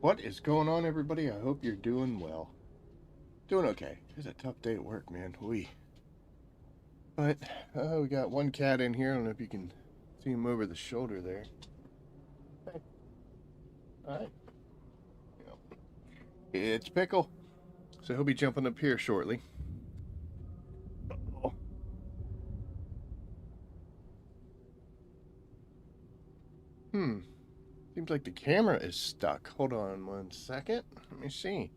What is going on, everybody? I hope you're doing well. Doing okay. It's a tough day at work, man. But we got one cat in here. I don't know if you can see him over the shoulder there. Hey. All right. It's Pickle. So he'll be jumping up here shortly. Oh. Seems like the camera is stuck. Hold on one second. Let me see.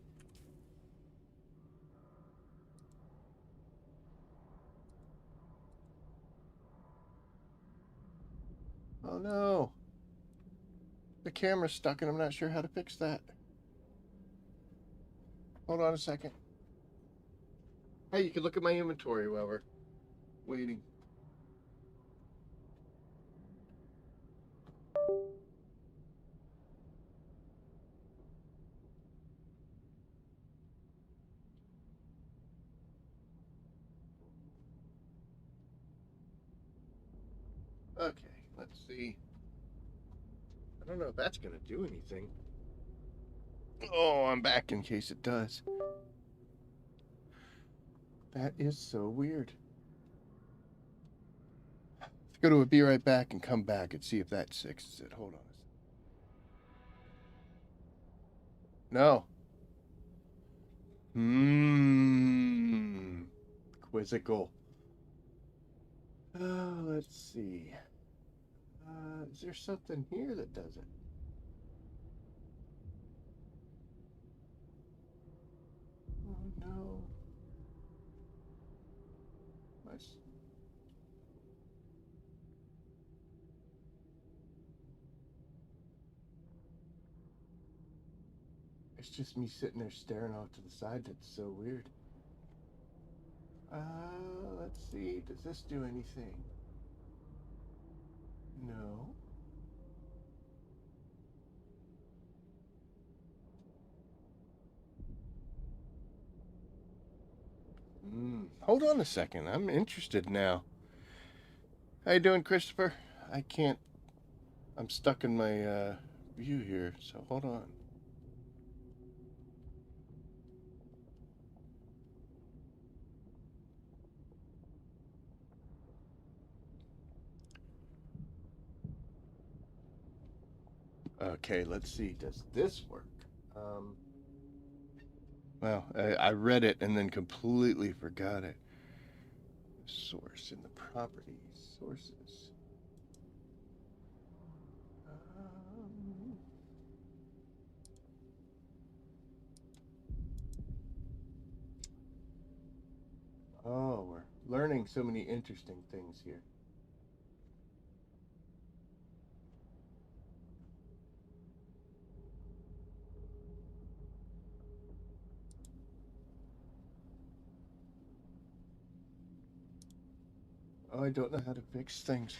Oh no. The camera's stuck and I'm not sure how to fix that. Hold on a second. Hey, you can look at my inventory while we're waiting. Okay, let's see. I don't know if that's going to do anything. Oh, I'm back in case it does. That is so weird. Let's go to a be right back and come back and see if that fixes it. Hold on. No. Quizzical. Let's see. Is there something here that does it? Oh no. Let's... It's just me sitting there staring off to the side. That's so weird. Let's see. Does this do anything? No. Hold on a second. I'm interested now. How you doing, Christopher? I can't. I'm stuck in my view here, so hold on. Okay, let's see. Does this work? Well, I read it and then completely forgot it. Source in the properties. Sources. Oh, we're learning so many interesting things here. Oh, I don't know how to fix things.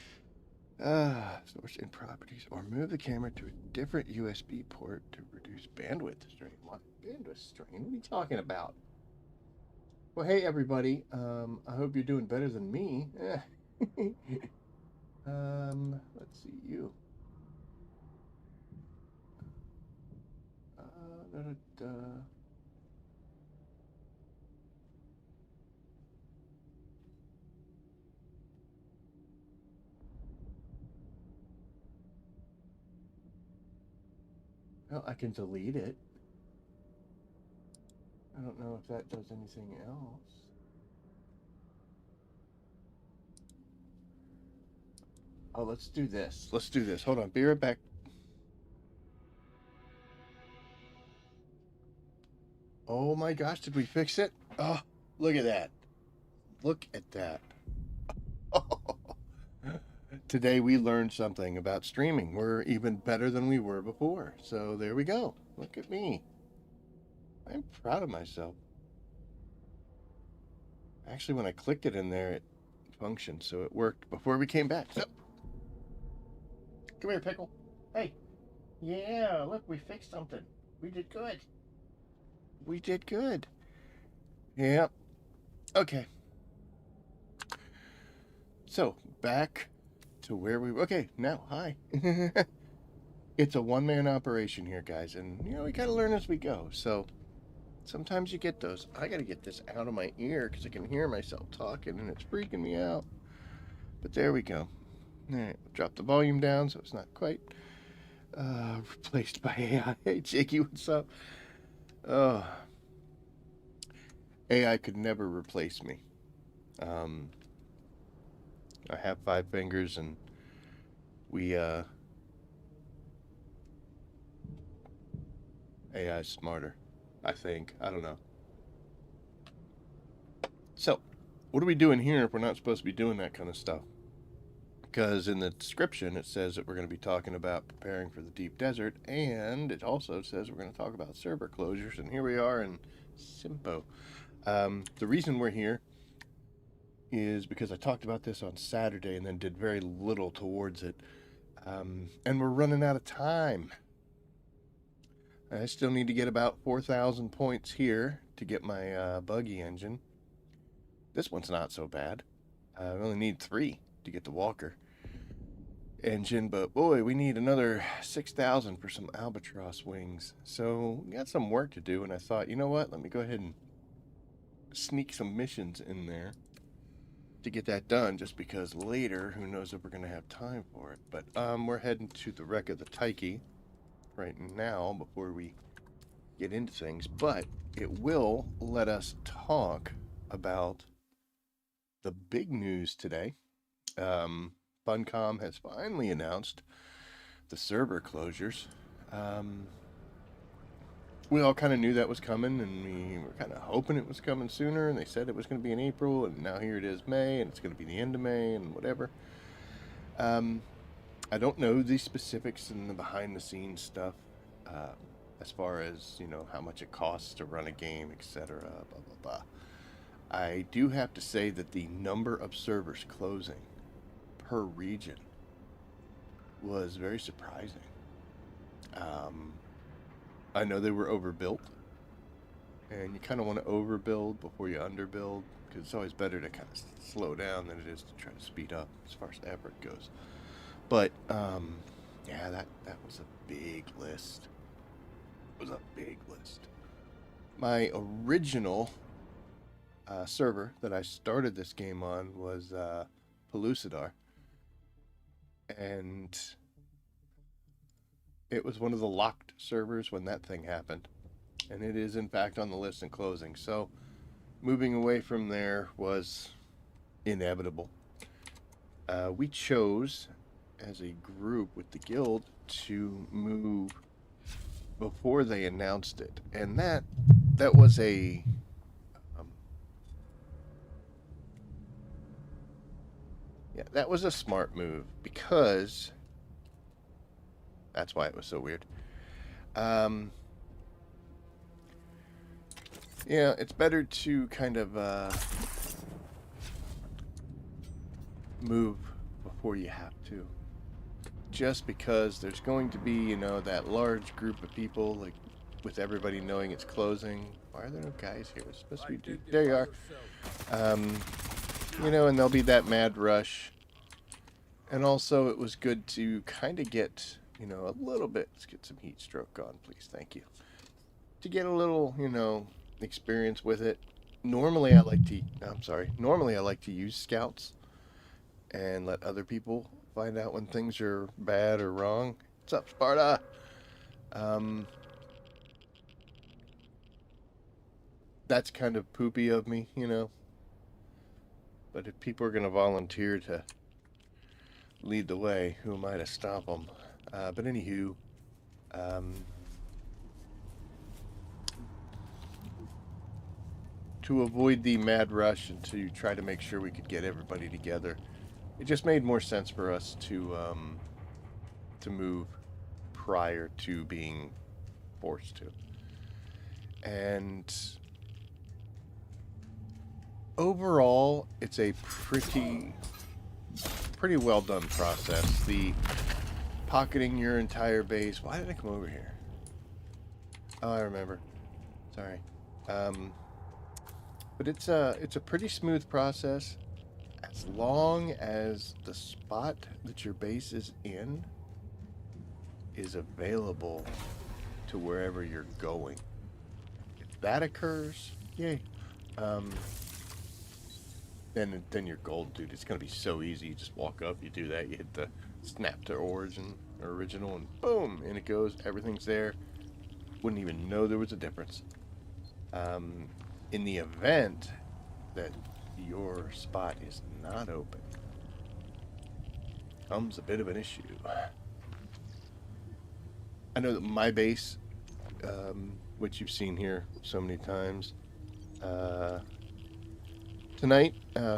Source in properties, or move the camera to a different USB port to reduce bandwidth strain. What bandwidth strain? What are you talking about? Well, hey everybody. I hope you're doing better than me. Let's see you. Da, da, da. Well, I can delete it. I don't know if that does anything else. Oh, let's do this. Let's do this. Hold on. Be right back. Oh my gosh, did we fix it? Oh, look at that. Look at that. Today we learned something about streaming. We're even better than we were before. So there we go. Look at me. I'm proud of myself. Actually, when I clicked it in there, it functioned, so it worked before we came back. So, come here, Pickle. Hey. Yeah, look, we fixed something. We did good. We did good. Yeah. Okay. So, back to where we were. Okay, now, hi. It's a one-man operation here, guys, and we gotta learn as we go. So sometimes you get those. I gotta get this out of my ear because I can hear myself talking and it's freaking me out. But there we go. All right, drop the volume down so it's not quite replaced by AI. Hey, Jakey, what's up? Oh, AI could never replace me. I have 5 fingers, and we AI is smarter, I think. I don't know. So, what are we doing here if we're not supposed to be doing that kind of stuff? Because in the description it says that we're going to be talking about preparing for the deep desert, and it also says we're going to talk about server closures, and here we are in Simpo. The reason we're here is because I talked about this on Saturday and then did very little towards it, and we're running out of time. I still need to get about 4,000 points here to get my buggy engine. This one's not so bad. I only need 3 to get the Walker engine, but boy, we need another 6,000 for some albatross wings. So we got some work to do, and I thought, you know what? Let me go ahead and sneak some missions in there to get that done, just because later, who knows if we're going to have time for it. But we're heading to the wreck of the Tyche right now before we get into things, but it will let us talk about the big news today. Funcom has finally announced the server closures. We all kind of knew that was coming, and we were kind of hoping it was coming sooner, and they said it was going to be in April, and now here it is May, and it's going to be the end of May, and whatever. I don't know the specifics and the behind-the-scenes stuff, as far as, how much it costs to run a game, etc., blah, blah, blah. I do have to say that the number of servers closing per region was very surprising. I know they were overbuilt, and you kind of want to overbuild before you underbuild, because it's always better to kind of slow down than it is to try to speed up as far as effort goes. But yeah, that was a big list. It was a big list. My original server that I started this game on was Pellucidar, and it was one of the locked servers when that thing happened, and it is in fact on the list and closing. So moving away from there was inevitable. We chose as a group with the guild to move before they announced it, and that was a that was a smart move, because that's why it was so weird. Yeah, it's better to kind of move before you have to. Just because there's going to be, that large group of people, like, with everybody knowing it's closing. Why are there no guys here? It's supposed to be dude. There you are. And there'll be that mad rush. And also, it was good to kind of get, a little bit. Let's get some heat stroke on, please. Thank you. To get a little, experience with it. Normally, I like to use scouts and let other people find out when things are bad or wrong. What's up, Sparta? That's kind of poopy of me, But if people are going to volunteer to lead the way, who am I to stop them? But anywho, to avoid the mad rush and to try to make sure we could get everybody together, it just made more sense for us to move prior to being forced to. And overall, it's a pretty well done process. The pocketing your entire base. Why did I come over here? Oh, I remember. Sorry. But it's a pretty smooth process, as long as the spot that your base is in is available to wherever you're going. If that occurs, yay. Then you're gold, dude. It's gonna be so easy. You just walk up, you do that, you hit the snap to origin or original, and boom, in it goes. Everything's there. Wouldn't even know there was a difference. In the event that your spot is not open, comes a bit of an issue. I know that my base, which you've seen here so many times, tonight,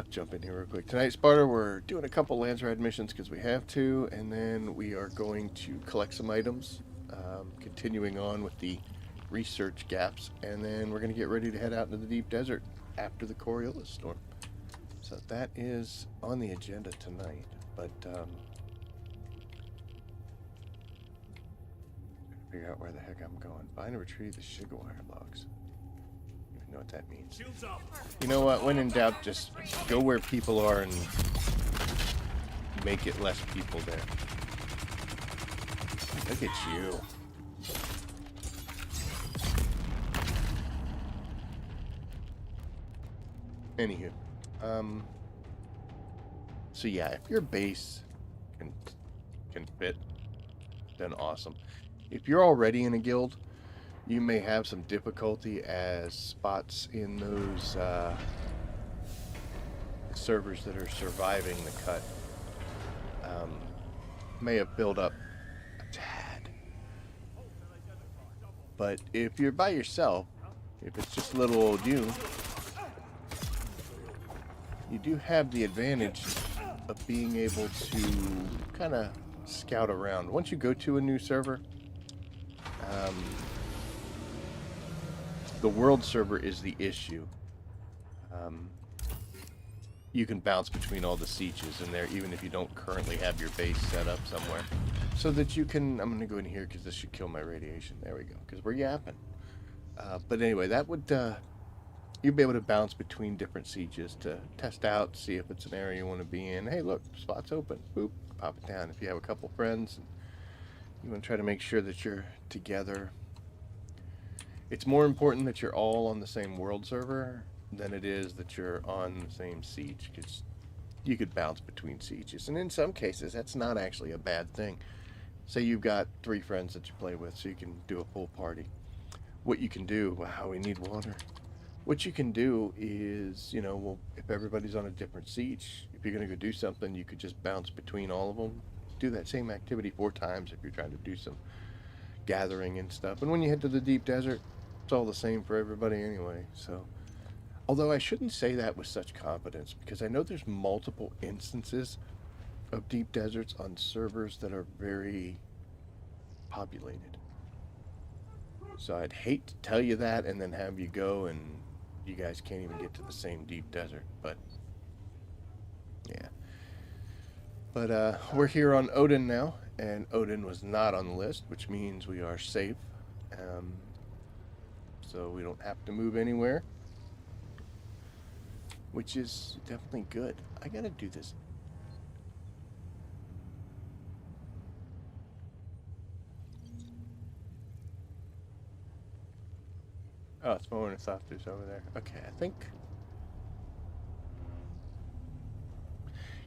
jump in here real quick. Tonight, Sparta, we're doing a couple Lands Ride missions because we have to, and then we are going to collect some items, continuing on with the research gaps, and then we're going to get ready to head out into the deep desert after the Coriolis storm. So that is on the agenda tonight, but figure out where the heck I'm going. Find and retrieve the sugar wire logs. I don't even know what that means. You know what? When in doubt, just go where people are and make it less people there. Look at you. Anywho, so yeah, if your base can fit, then awesome. If you're already in a guild, you may have some difficulty as spots in those servers that are surviving the cut may have built up a tad. But if you're by yourself, if it's just little old you do have the advantage of being able to kind of scout around. Once you go to a new server, the world server is the issue. You can bounce between all the sieges in there, even if you don't currently have your base set up somewhere. So that you can, I'm going to go in here because this should kill my radiation. There we go, because we're yapping. But anyway, that would, you'd be able to bounce between different sieges to test out, see if it's an area you want to be in. Hey, look, spot's open. Boop, pop it down. If you have a couple friends, and you want to try to make sure that you're together. It's more important that you're all on the same world server than it is that you're on the same siege, because you could bounce between sieges. And in some cases, that's not actually a bad thing. Say you've got 3 friends that you play with, so you can do a full party. What you can do, wow, we need water. What you can do is, you know, well, if everybody's on a different siege, if you're going to go do something, you could just bounce between all of them. Do that same activity 4 times if you're trying to do some gathering and stuff. And when you head to the deep desert, it's all the same for everybody anyway. So, although I shouldn't say that with such confidence, because I know there's multiple instances of deep deserts on servers that are very populated. So I'd hate to tell you that and then have you go and you guys can't even get to the same deep desert, but yeah. But we're here on Odin now, and Odin was not on the list, which means we are safe. So we don't have to move anywhere, which is definitely good. I gotta do this. Oh, it's mowing its off just over there. Okay, I think.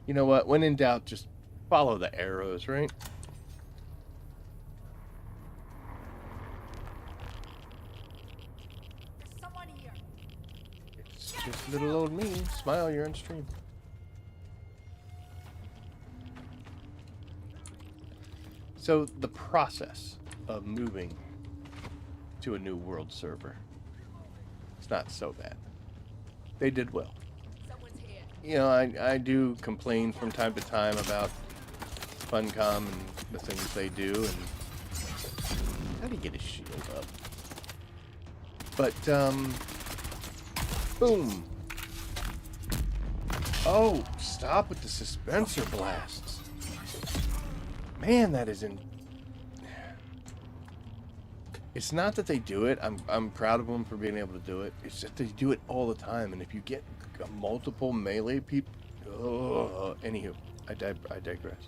You know what? When in doubt, just follow the arrows, right? There's someone here. It's just little old me. Smile, you're on stream. So the process of moving to a new world server, it's not so bad. They did well. Someone's here. You know, I do complain from time to time about Funcom and the things they do, and how do you get his shield up? But, boom. Oh, stop with the suspensor blasts. Man, that is in... It's not that they do it. I'm proud of them for being able to do it. It's that they do it all the time. And if you get multiple melee people... anywho, I digress.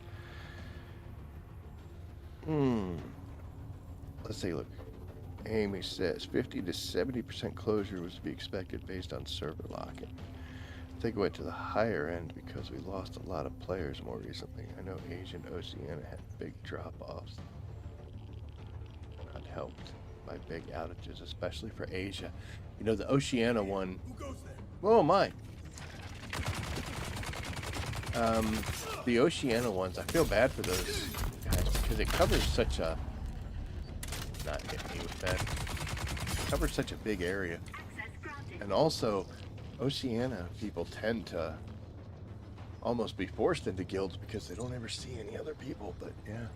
Let's take a look. Amy says 50 to 70% closure was to be expected based on server locking. I think it went to the higher end because we lost a lot of players more recently. I know Asia and Oceania had big drop-offs. Not helped by big outages, especially for Asia. You know, the Oceania one... Who goes there? Oh, my! The Oceania ones, I feel bad for those guys because it covers such a... Not hit me with that. It covers such a big area. And also, Oceania people tend to almost be forced into guilds because they don't ever see any other people, but yeah.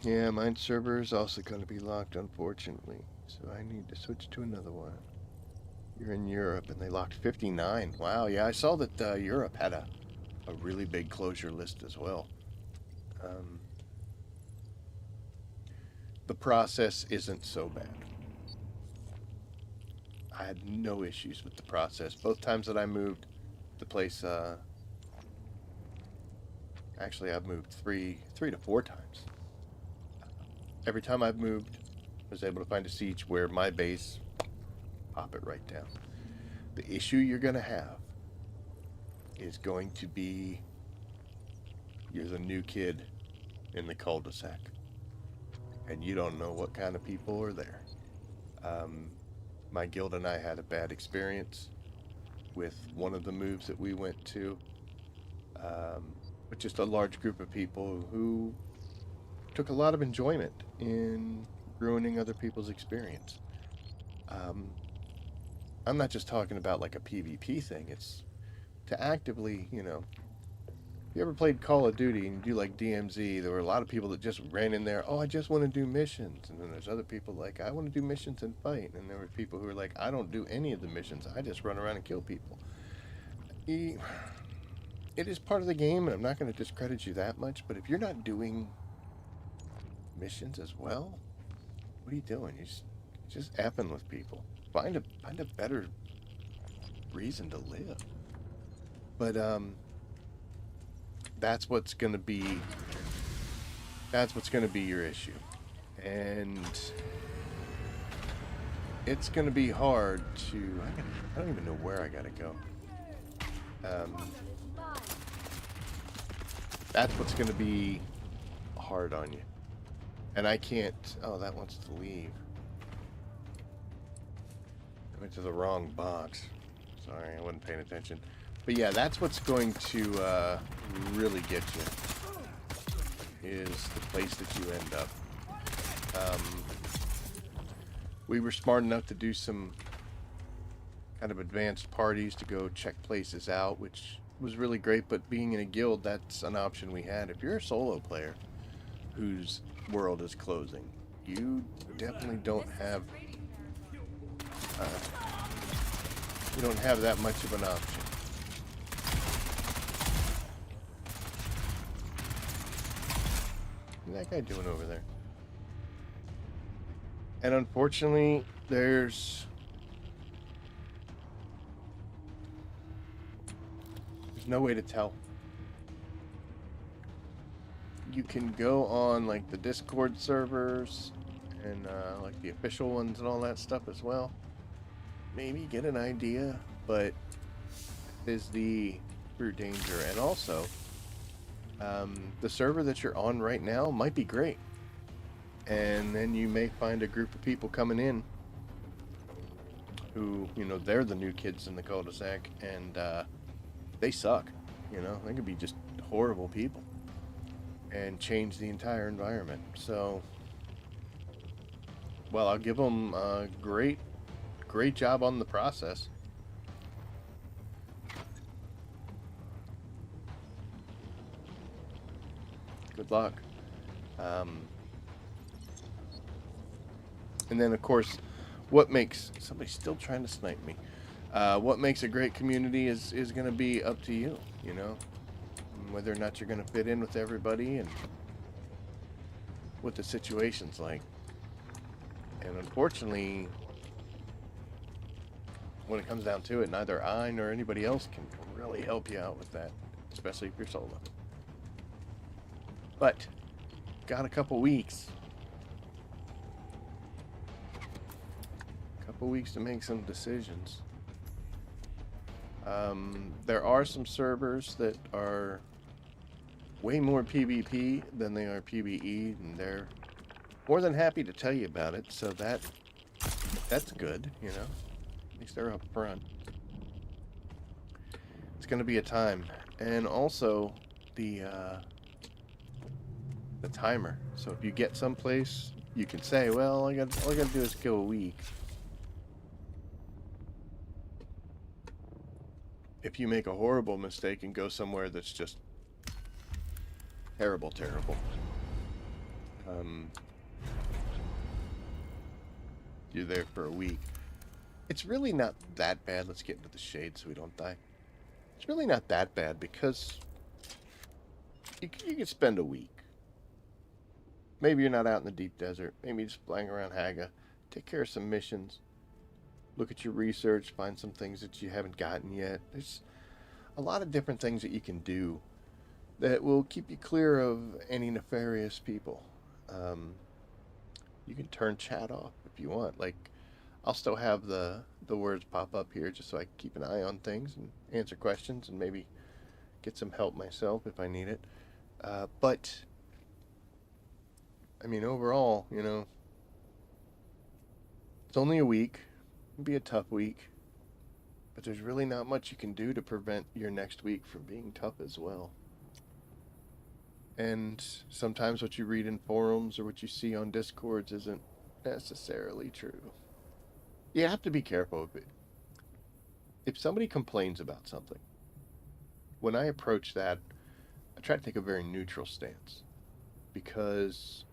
Yeah, mine server is also going to be locked, unfortunately. So I need to switch to another one. You're in Europe, and they locked 59. Wow, yeah, I saw that Europe had a really big closure list as well. The process isn't so bad. I had no issues with the process. Both times that I moved, the place, actually I've moved three to four times. Every time I've moved, I was able to find a siege where my base, pop it right down. The issue you're going to have is going to be you're the new kid in the cul-de-sac. And you don't know what kind of people are there. My guild and I had a bad experience with one of the moves that we went to. With just a large group of people who took a lot of enjoyment in ruining other people's experience. I'm not just talking about like a PvP thing. It's to actively, you know, if you ever played Call of Duty and you do like DMZ, there were a lot of people that just ran in there, oh, I just want to do missions. And then there's other people like, I want to do missions and fight. And there were people who were like, I don't do any of the missions. I just run around and kill people. It is part of the game, and I'm not going to discredit you that much, but if you're not doing missions as well, what are you doing? You're just effing with people. Find a better reason to live. But that's what's gonna be your issue, and it's gonna be hard to. I don't even know where I gotta go. That's what's gonna be hard on you, and I can't. Oh, that wants to leave. I went to the wrong box. Sorry, I wasn't paying attention. But yeah, that's what's going to really get you, is the place that you end up. We were smart enough to do some kind of advanced parties to go check places out, which was really great, but being in a guild, that's an option we had. If you're a solo player whose world is closing, you definitely don't have that much of an option. What's that guy doing over there? And unfortunately, there's no way to tell. You can go on like the Discord servers and like the official ones and all that stuff as well. Maybe get an idea, but is the true danger. And also, the server that you're on right now might be great, and then you may find a group of people coming in who, you know, they're the new kids in the cul-de-sac, and they suck. You know, they could be just horrible people and change the entire environment. So, well, I'll give them a great job on the process. Good luck. And then, of course, what makes... Somebody's still trying to snipe me. What makes a great community is going to be up to you, you know? Whether or not you're going to fit in with everybody and what the situation's like. And unfortunately, when it comes down to it, neither I nor anybody else can really help you out with that, especially if you're solo. But got a couple weeks. Couple weeks to make some decisions. There are some servers that are way more PvP than they are PvE, and they're more than happy to tell you about it. So that's good, you know. At least they're up front. It's going to be a time, and also the timer. So if you get someplace, you can say, "Well, all I got to do is go a week." If you make a horrible mistake and go somewhere that's just terrible, you're there for a week. It's really not that bad. Let's get into the shade so we don't die. It's really not that bad because you can spend a week. Maybe you're not out in the deep desert. Maybe you're just flying around Haga. Take care of some missions. Look at your research. Find some things that you haven't gotten yet. There's a lot of different things that you can do that will keep you clear of any nefarious people. You can turn chat off if you want. Like, I'll still have the words pop up here just so I can keep an eye on things and answer questions and maybe get some help myself if I need it. But I mean, overall, you know, it's only a week. It'll be a tough week. But there's really not much you can do to prevent your next week from being tough as well. And sometimes what you read in forums or what you see on Discords isn't necessarily true. You have to be careful of it. If somebody complains about something, when I approach that, I try to take a very neutral stance. Because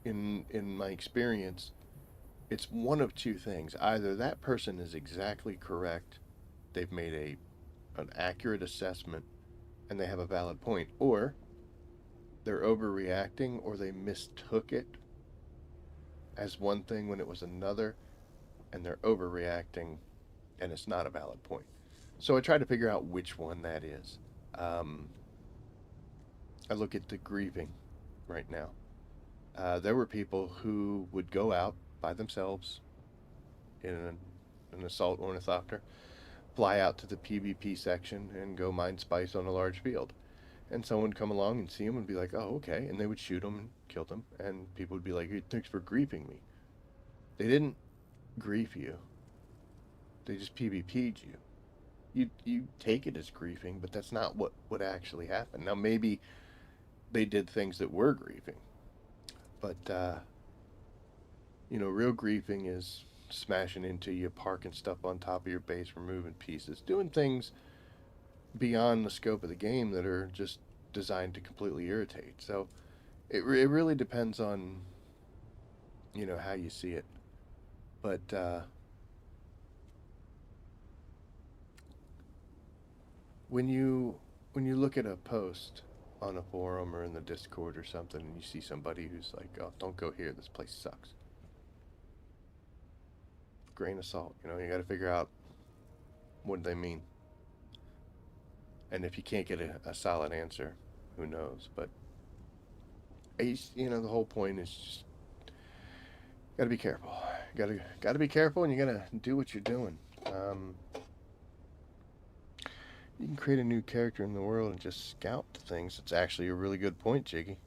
in my experience, it's one of two things. Either that person is exactly correct, they've made an accurate assessment, and they have a valid point, or they're overreacting, or they mistook it as one thing when it was another, and they're overreacting, and it's not a valid point. So I try to figure out which one that is. I look at the grieving right now. There were people who would go out by themselves in an assault ornithopter, fly out to the PvP section, and go mine spice on a large field. And someone would come along and see them and be like, "Oh, okay," and they would shoot them and kill them, and people would be like, "Hey, thanks for griefing me." They didn't grief you. They just PvP'd you. You take it as griefing, but that's not what actually happened. Now maybe they did things that were griefing, but you know, real griefing is smashing into you, parking stuff on top of your base, removing pieces, doing things beyond the scope of the game that are just designed to completely irritate. So it really depends on, you know, how you see it. But when you look at a post on a forum or in the Discord or something, and you see somebody who's like, "Oh, don't go here. This place sucks." Grain of salt. You know, you got to figure out what they mean. And if you can't get a solid answer, who knows? But you know, the whole point is just got to be careful. Got to be careful, and you got to do what you're doing. You can create a new character in the world and just scout things. It's actually a really good point, Jiggy.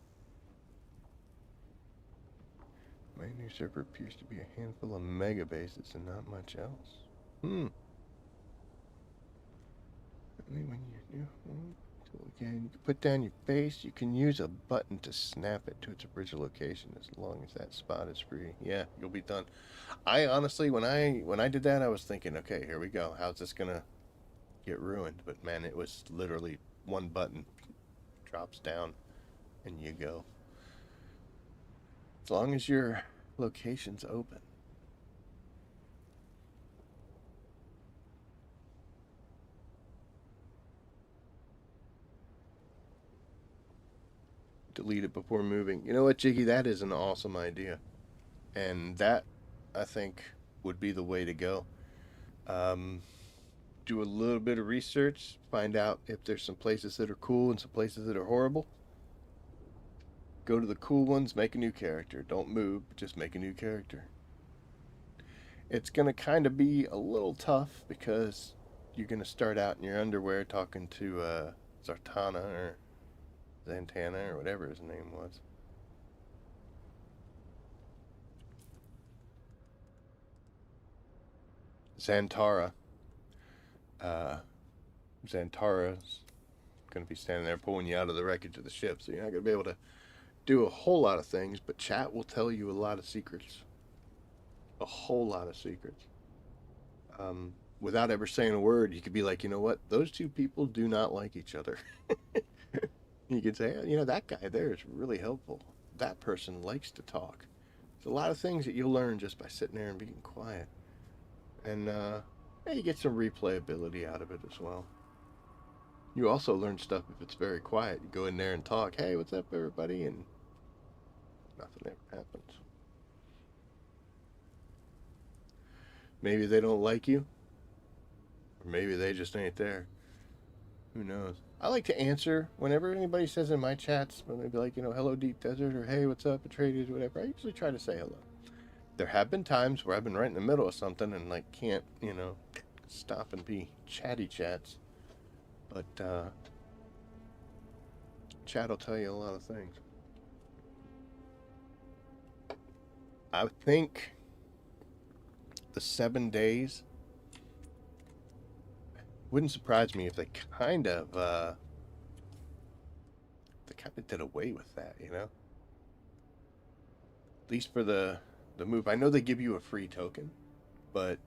My new server appears to be a handful of mega bases and not much else. Only when you're new. Again, you can put down your base. You can use a button to snap it to its original location as long as that spot is free. Yeah, you'll be done. I honestly, when I did that, I was thinking, okay, here we go. How's this gonna get ruined? But man, it was literally one button, drops down, and you go. As long as your location's open. Delete it before moving. You know what, Jiggy? That is an awesome idea. And that, I think, would be the way to go. Do a little bit of research, find out if there's some places that are cool and some places that are horrible. Go to the cool ones, make a new character. Don't move, just make a new character. It's going to kind of be a little tough because you're going to start out in your underwear talking to Zartana or Zantana or whatever his name was. Zantara. Zantara's going to be standing there pulling you out of the wreckage of the ship, so you're not going to be able to do a whole lot of things, but chat will tell you a lot of secrets. A whole lot of secrets. Without ever saying a word, you could be like, you know what? Those two people do not like each other. You could say, you know, that guy there is really helpful. That person likes to talk. There's a lot of things that you'll learn just by sitting there and being quiet. And yeah, you get some replayability out of it as well. You also learn stuff if it's very quiet. You go in there and talk, hey, what's up, everybody? And nothing ever happens. Maybe they don't like you. Or maybe they just ain't there. Who knows? I like to answer whenever anybody says in my chats, when they be like, you know, hello Deep Desert, or hey, what's up, Atreides, or whatever. I usually try to say hello. There have been times where I've been right in the middle of something and like can't, you know, stop and be chatty chats. But chat will tell you a lot of things. I think the 7 days wouldn't surprise me if they kind of did away with that, you know. At least for the move. I know they give you a free token, but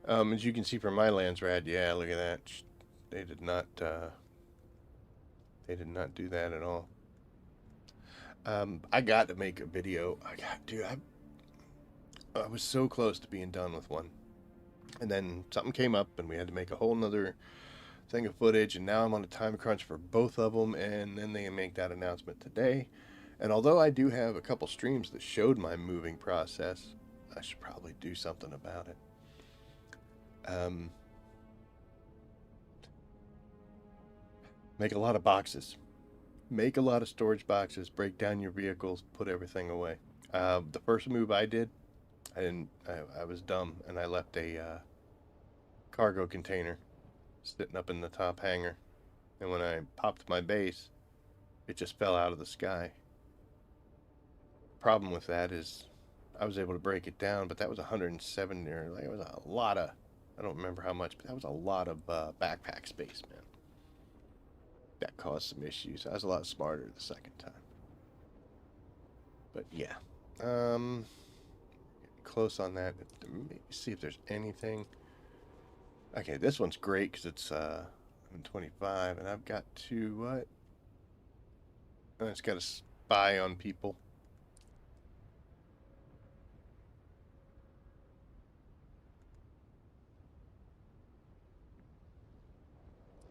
as you can see from my lands rad, yeah, look at that. They did not do that at all. I got to make a video. Dude, I was so close to being done with one. And then something came up and we had to make a whole nother thing of footage, and now I'm on a time crunch for both of them, and then they make that announcement today. And although I do have a couple streams that showed my moving process, I should probably do something about it. Make a lot of boxes. Make a lot of storage boxes, break down your vehicles, put everything away. The first move I did, I was dumb, and I left a cargo container sitting up in the top hangar. And when I popped my base, it just fell out of the sky. Problem with that is I was able to break it down, but that was 170, or like, it was a lot of, I don't remember how much, but that was a lot of backpack space, man. That caused some issues. I was a lot smarter the second time. But yeah, close on that. Maybe see if there's anything. Okay, this one's great because it's 25, and I've got to what? I just got to spy on people.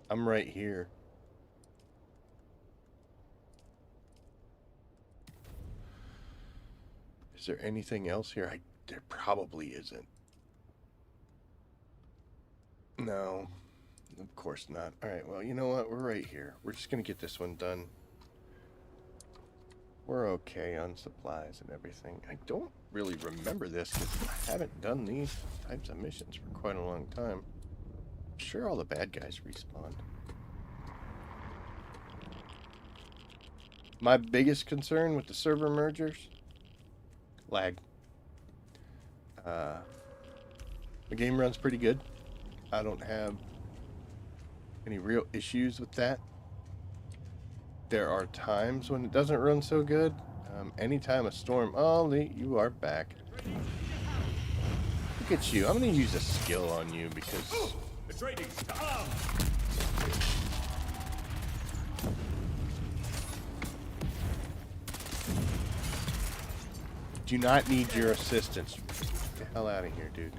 I'm right here. Is there anything else here? There probably isn't. No, of course not. Alright, well, you know what? We're right here. We're just going to get this one done. We're okay on supplies and everything. I don't really remember this because I haven't done these types of missions for quite a long time. I'm sure all the bad guys respawned. My biggest concern with the server mergers? Lag. The game runs pretty good. I don't have any real issues with that. There are times when it doesn't run so good. Anytime a storm... Oh, Lee, you are back. Look at you. I'm going to use a skill on you because... Do not need your assistance. Get the hell out of here, dude.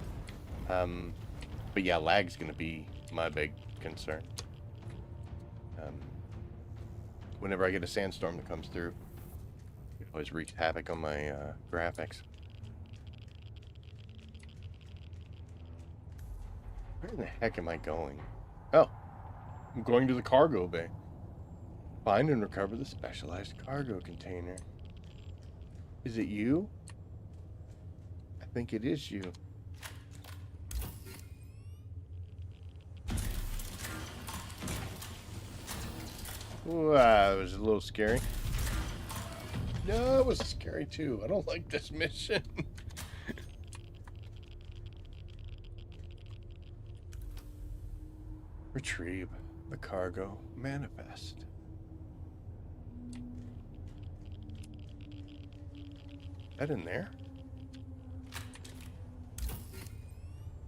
But yeah, lag's going to be my big concern. Whenever I get a sandstorm that comes through, it always wreaks havoc on my graphics. Where in the heck am I going? Oh, I'm going to the cargo bay. Find and recover the specialized cargo container. Is it you? I think it is you. Wow, that was a little scary. No, it was scary too. I don't like this mission. Retrieve the cargo manifest. Is that in there?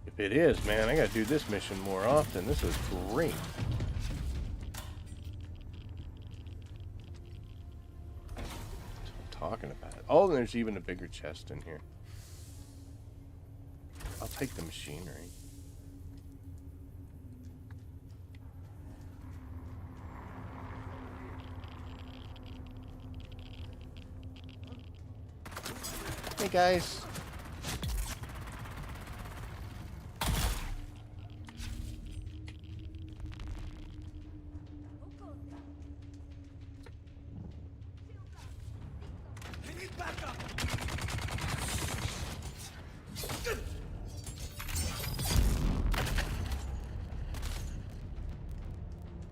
If it is, man, I gotta do this mission more often. This is great. Talking about it. Oh, there's even a bigger chest in here. I'll take the machinery. Hey guys. I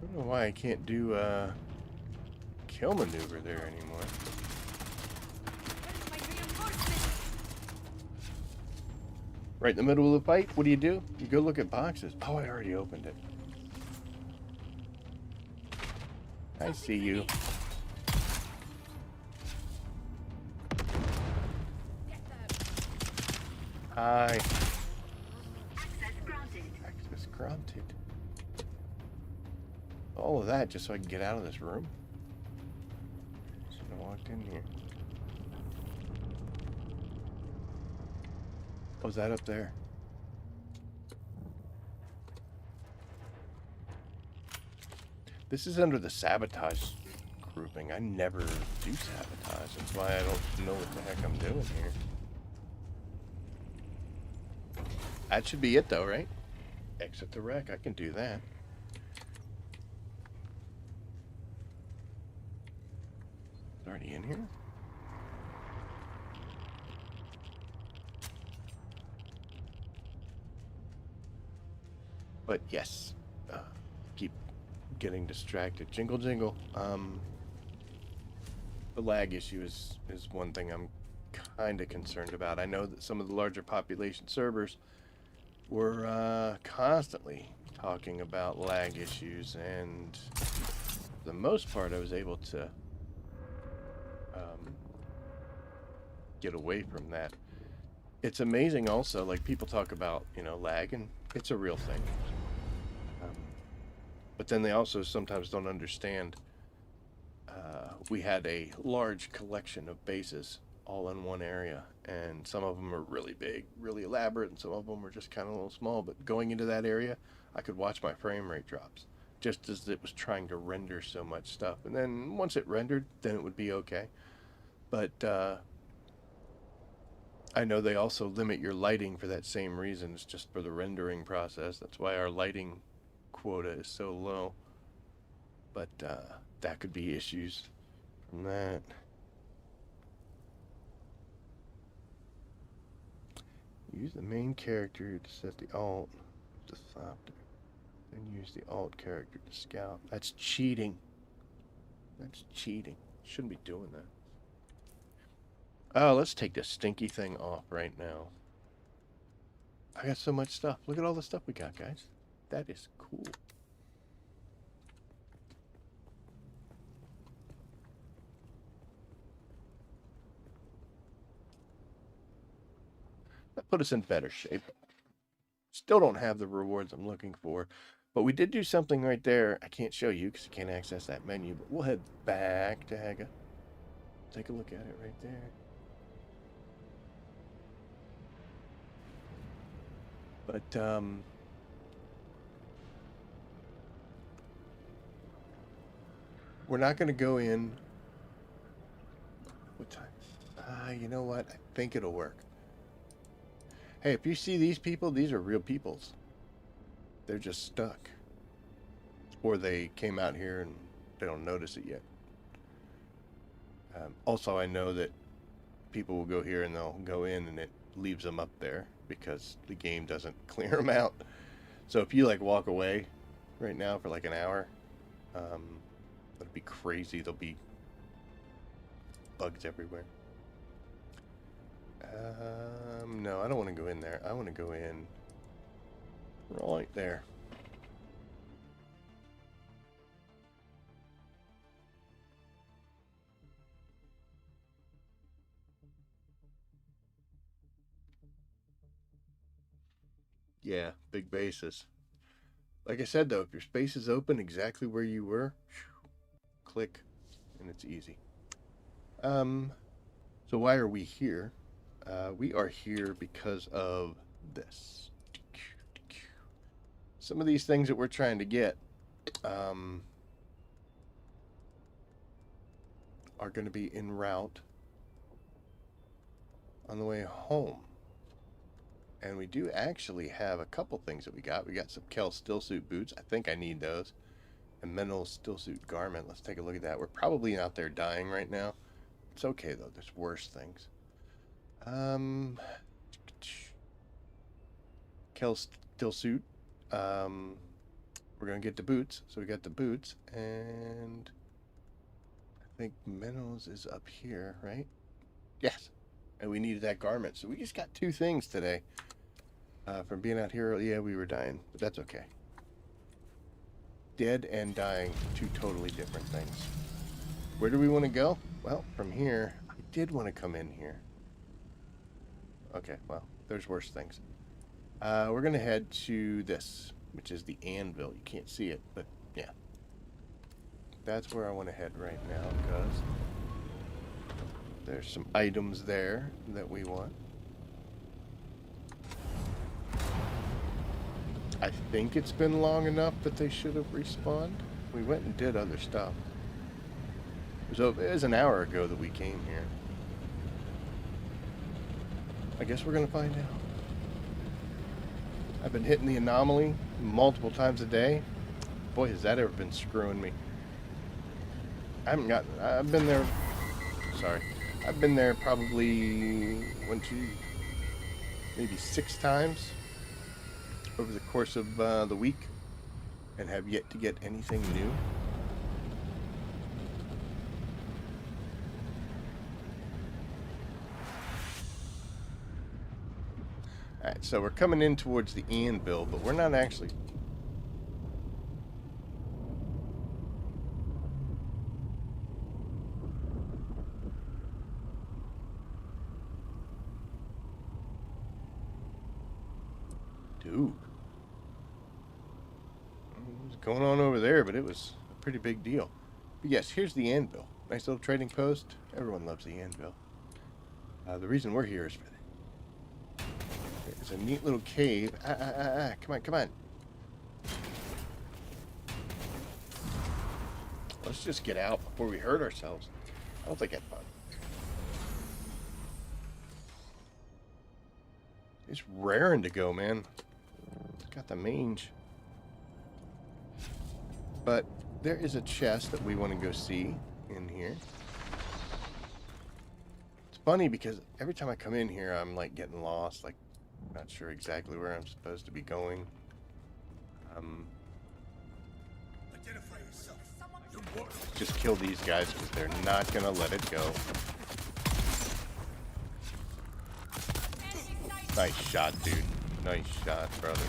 don't know why I can't do kill maneuver there anymore. Right in the middle of the fight, what do? You go look at boxes. Oh, I already opened it. I see you. Hi. Access granted. All of that just so I can get out of this room. Should have walked in here. Oh, is that up there? This is under the sabotage grouping. I never do sabotage. That's why I don't know what the heck I'm doing here. That should be it though, right? Exit the wreck. I can do that. It's already in here? But yes, keep getting distracted. Jingle, jingle. The lag issue is one thing I'm kind of concerned about. I know that some of the larger population servers were constantly talking about lag issues, and for the most part, I was able to get away from that. It's amazing also, like people talk about, lag, and it's a real thing. But then they also sometimes don't understand. We had a large collection of bases all in one area, and some of them are really big, really elaborate, and some of them were just kind of a little small. But going into that area, I could watch my frame rate drops, just as it was trying to render so much stuff. And then once it rendered, then it would be okay. But I know they also limit your lighting for that same reason. It's just for the rendering process. That's why our lighting quota is so low. But that could be issues from that. Use the main character to set the alt to softer. Then use the alt character to scout. That's cheating. That's cheating. Shouldn't be doing that. Oh, let's take this stinky thing off right now. I got so much stuff. Look at all the stuff we got, guys. That is cool. That put us in better shape. Still don't have the rewards I'm looking for, but we did do something right there. I can't show you because you can't access that menu, but we'll head back to Haga. Take a look at it right there. But we're not going to go in. What time? You know what? I think it'll work. Hey, if you see these people, these are real peoples. They're just stuck. Or they came out here and don't notice it yet. Also, I know that people will go here and they'll go in and it leaves them up there because the game doesn't clear them out. So if you like walk away right now for like an hour, that'd be crazy. There'll be bugs everywhere. No, I don't want to go in there. I want to go in right there. Yeah, big bases. Like I said, though, if your space is open exactly where you were, click, and it's easy. So why are we here? We are here because of this. Some of these things that we're trying to get are going to be en route on the way home. And we do actually have a couple things that we got. We got some Kel stillsuit boots. I think I need those. A mineral stillsuit garment. Let's take a look at that. We're probably out there dying right now. It's okay, though. There's worse things. Kel stillsuit. We're going to get the boots. So we got the boots. And I think minerals is up here, right? Yes. And we needed that garment. So we just got two things today. From being out here, yeah, we were dying. But that's okay. Dead and dying, two totally different things. Where do we want to go? Well, from here, I did want to come in here. Okay, well, there's worse things. We're going to head to this, which is the anvil. You can't see it, but yeah. That's where I want to head right now, because there's some items there that we want. I think it's been long enough that they should have respawned. We went and did other stuff. It was an hour ago that we came here. I guess we're going to find out. I've been hitting the anomaly multiple times a day. Boy, has that ever been screwing me. I've been there probably maybe 6 times over the course of the week, and have yet to get anything new. Alright, so we're coming in towards the anvil, but we're not actually... Dude. What's going on over there, but it was a pretty big deal. But yes, here's the anvil. Nice little trading post. Everyone loves the anvil. The reason we're here is for that. It's a neat little cave. Come on. Let's just get out before we hurt ourselves. I don't think that's fun. It's raring to go, man. It's got the mange. But there is a chest that we want to go see in here. It's funny because every time I come in here, I'm like getting lost, like not sure exactly where I'm supposed to be going. Identify yourself. Just kill these guys because they're not gonna let it go. Nice shot, dude. Nice shot, brother.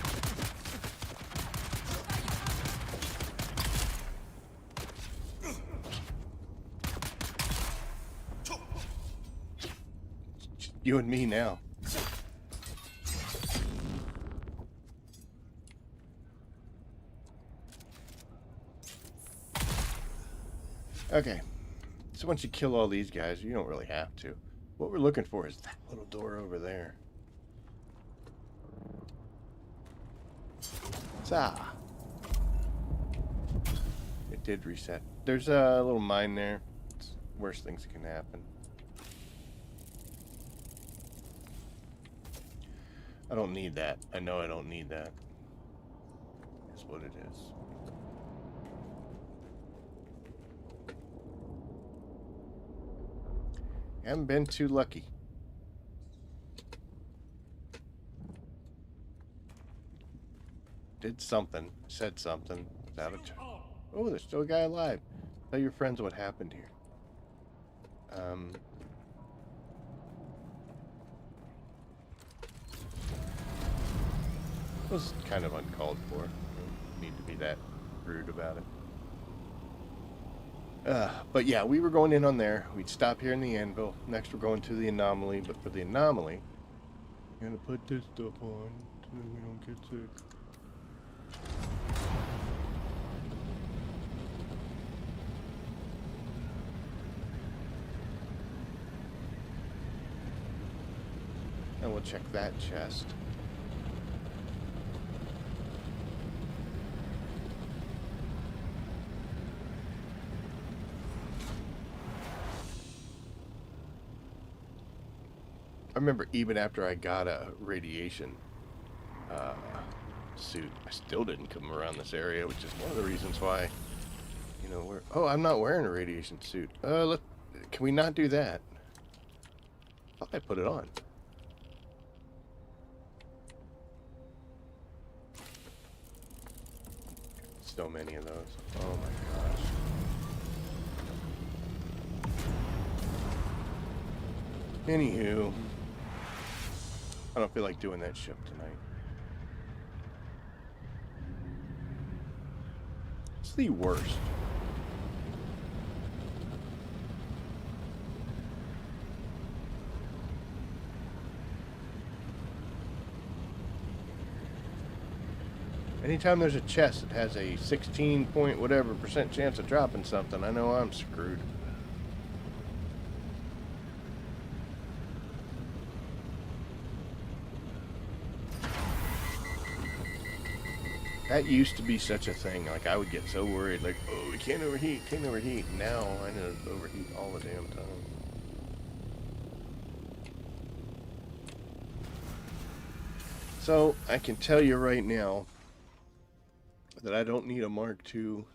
Just you and me now. Okay, so once you kill all these guys, you don't really have to. What we're looking for is that little door over there. Ah. It did reset. There's a little mine there. It's worse things can happen. I don't need that. I know I don't need that. That's what it is. Haven't been too lucky. Did something. Said something. Without a oh, there's still a guy alive. Tell your friends what happened here. It was kind of uncalled for. Don't need to be that rude about it. But yeah, we were going in on there. We'd stop here in the anvil. Next, we're going to the anomaly. But for the anomaly, I'm gonna put this stuff on so that we don't get sick. And we'll check that chest. I remember even after I got a radiation suit, I still didn't come around this area, which is one of the reasons why, you know, we're... Oh, I'm not wearing a radiation suit. Look, can we not do that? I thought I put it on. So many of those. Oh my gosh. Anywho, I don't feel like doing that shift tonight. It's the worst. Anytime there's a chest that has a 16 point whatever % chance of dropping something, I know I'm screwed. That used to be such a thing. Like, I would get so worried, like, oh, we can't overheat, can't overheat. Now, I know to overheat all the damn time. So, I can tell you right now that I don't need a Mark II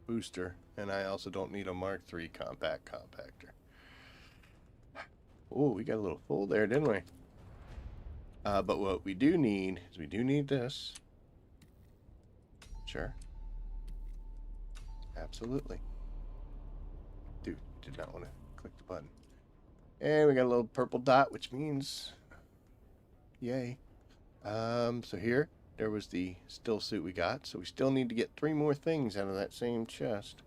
booster, and I also don't need a Mark III compact compactor. Oh, we got a little full there, didn't we? But what we do need is we do need this. Sure. Absolutely. Dude, did not want to click the button. And we got a little purple dot, which means yay. So here, there was the still suit we got. So we still need to get 3 more things out of that same chest.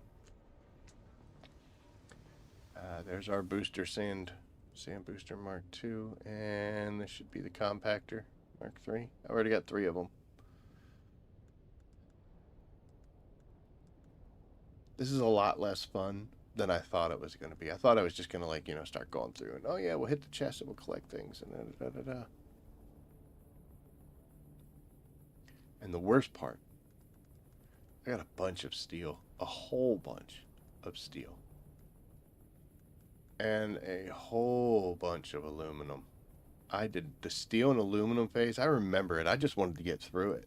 There's our booster sand booster Mark II, and this should be the compactor Mark III. I already got 3 of them. This is a lot less fun than I thought it was going to be. I thought I was just going to, like, you know, start going through and, oh yeah, we'll hit the chest and we'll collect things and da da da da. And the worst part, I got a bunch of steel, a whole bunch of steel, and a whole bunch of aluminum. I did the steel and aluminum phase. I remember it. I just wanted to get through it.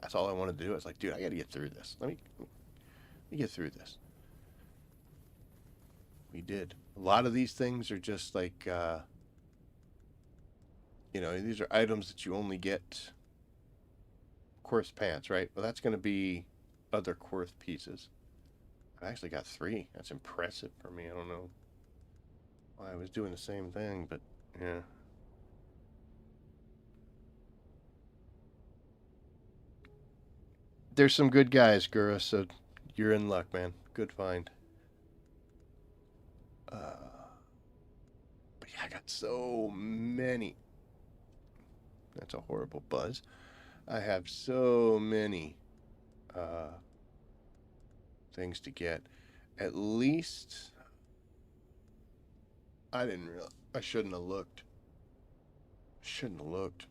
That's all I wanted to do. I was like, dude, I got to get through this. Let me get through this. We did. A lot of these things are just like, you know, these are items that you only get. Quartz pants, right? Well, that's going to be other quartz pieces. I actually got 3. That's impressive for me. I don't know why I was doing the same thing, but yeah. There's some good guys, Gura, so you're in luck, man. Good find. But yeah, I got so many. That's a horrible buzz. I have so many things to get. At least I didn't realize. I shouldn't have looked. Shouldn't have looked.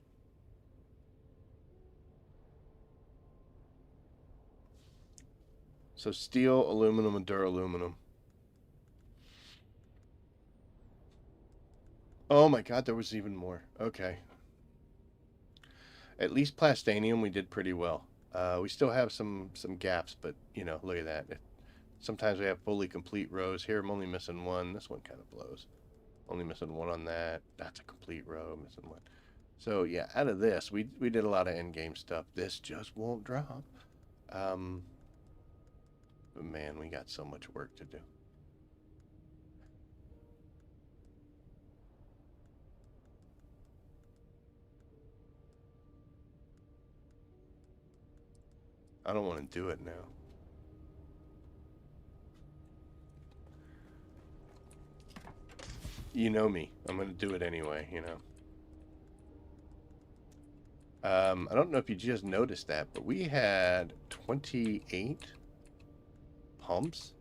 So steel, aluminum, and duraluminum. Oh my god, there was even more. Okay. At least Plastanium we did pretty well. We still have some gaps, but, you know, look at that. Sometimes we have fully complete rows. Here I'm only missing 1. This one kind of blows. Only missing one on that. That's a complete row. Missing one. So yeah, out of this, we did a lot of end game stuff. This just won't drop. But man, we got so much work to do. I don't want to do it now. You know me. I'm going to do it anyway, you know. I don't know if you just noticed that, but we had 28 pumps.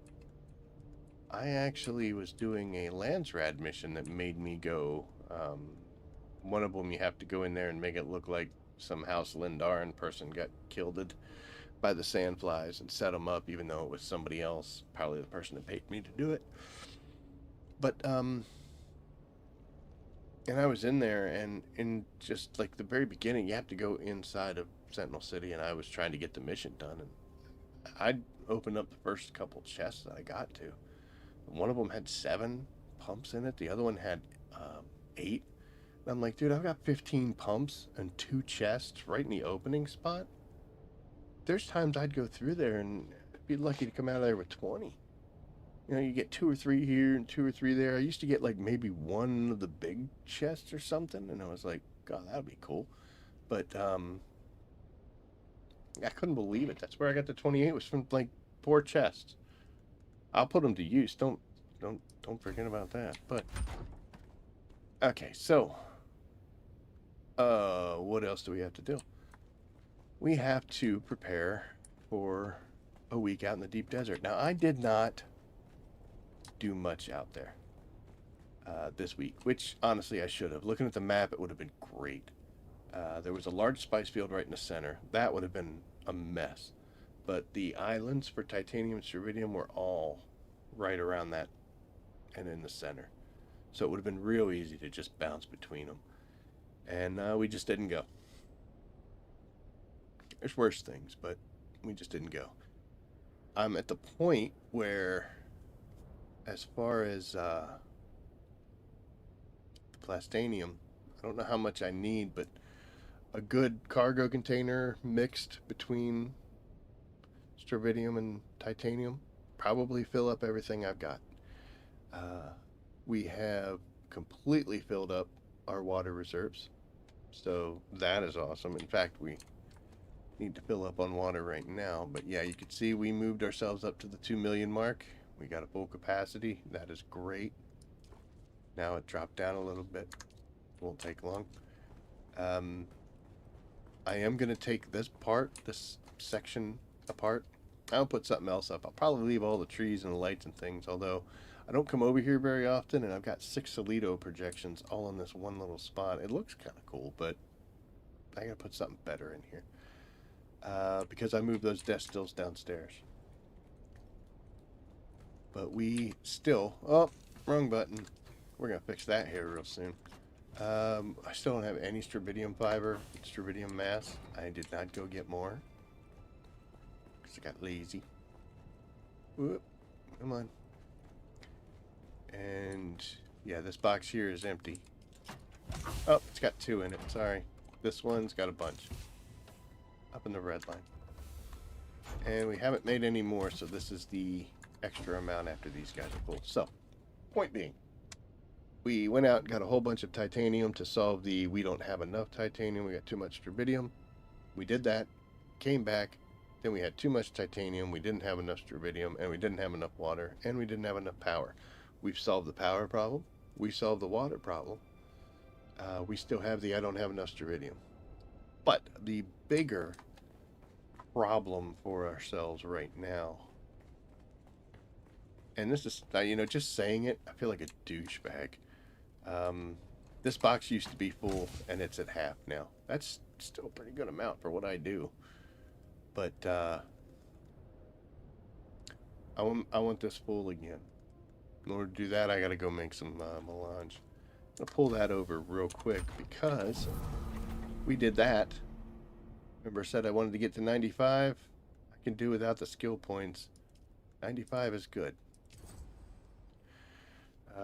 I actually was doing a Landsrad mission that made me go. One of them, you have to go in there and make it look like some House Lindarn person got killed by the sandflies and set them up, even though it was somebody else, probably the person that paid me to do it. But and I was in there, and in just like the very beginning, you have to go inside of Sentinel City, and I was trying to get the mission done, and I opened up the first couple chests that I got to. One of them had 7 pumps in it. The other one had 8. And I'm like, dude, I've got 15 pumps and 2 chests right in the opening spot. There's times I'd go through there and be lucky to come out of there with 20. You know, you get 2 or 3 here and 2 or 3 there. I used to get like maybe one of the big chests or something, and I was like, God, that would be cool. But I couldn't believe it. That's where I got the 28 was from like 4 chests. I'll put them to use. Don't forget about that. But okay, so what else do we have to do? We have to prepare for a week out in the deep desert. Now, I did not do much out there this week, which honestly I should have. Looking at the map, it would have been great. There was a large spice field right in the center. That would have been a mess. But the islands for titanium and strontium were all right around that and in the center. So it would have been real easy to just bounce between them. And we just didn't go. There's worse things, but we just didn't go. I'm at the point where, as far as the Plastanium, I don't know how much I need, but a good cargo container mixed between strontium and titanium probably fill up everything I've got. We have completely filled up our water reserves, so that is awesome. In fact, we need to fill up on water right now, but yeah, you can see we moved ourselves up to the 2 million mark. We got a full capacity. That is great. Now it dropped down a little bit. Won't take long. I am going to take this section apart. I'll put something else up. I'll probably leave all the trees and the lights and things, although I don't come over here very often, and I've got 6 Solido projections all in this one little spot. It looks kind of cool, but I gotta put something better in here. Because I moved those desk stills downstairs. But we still... Oh, wrong button. We're gonna fix that here real soon. I still don't have any strontium fiber, strontium mass. I did not go get more. Because I got lazy. Whoop. Come on. And yeah, this box here is empty. Oh, it's got 2 in it. Sorry. This one's got a bunch. Up in the red line. And we haven't made any more, so this is the extra amount after these guys are full. So, point being, we went out and got a whole bunch of titanium to solve the we don't have enough titanium, we got too much strontium. We did that, came back, then we had too much titanium, we didn't have enough strontium, and we didn't have enough water, and we didn't have enough power. We've solved the power problem. We solved the water problem. We still have the I don't have enough strontium. But the bigger problem for ourselves right now, and this is, you know, just saying it, I feel like a douchebag. This box used to be full, and it's at half now. That's still a pretty good amount for what I do. But I want this full again. In order to do that, I gotta go make some melange. I'll pull that over real quick because we did that. Remember I said I wanted to get to 95? I can do without the skill points. 95 is good.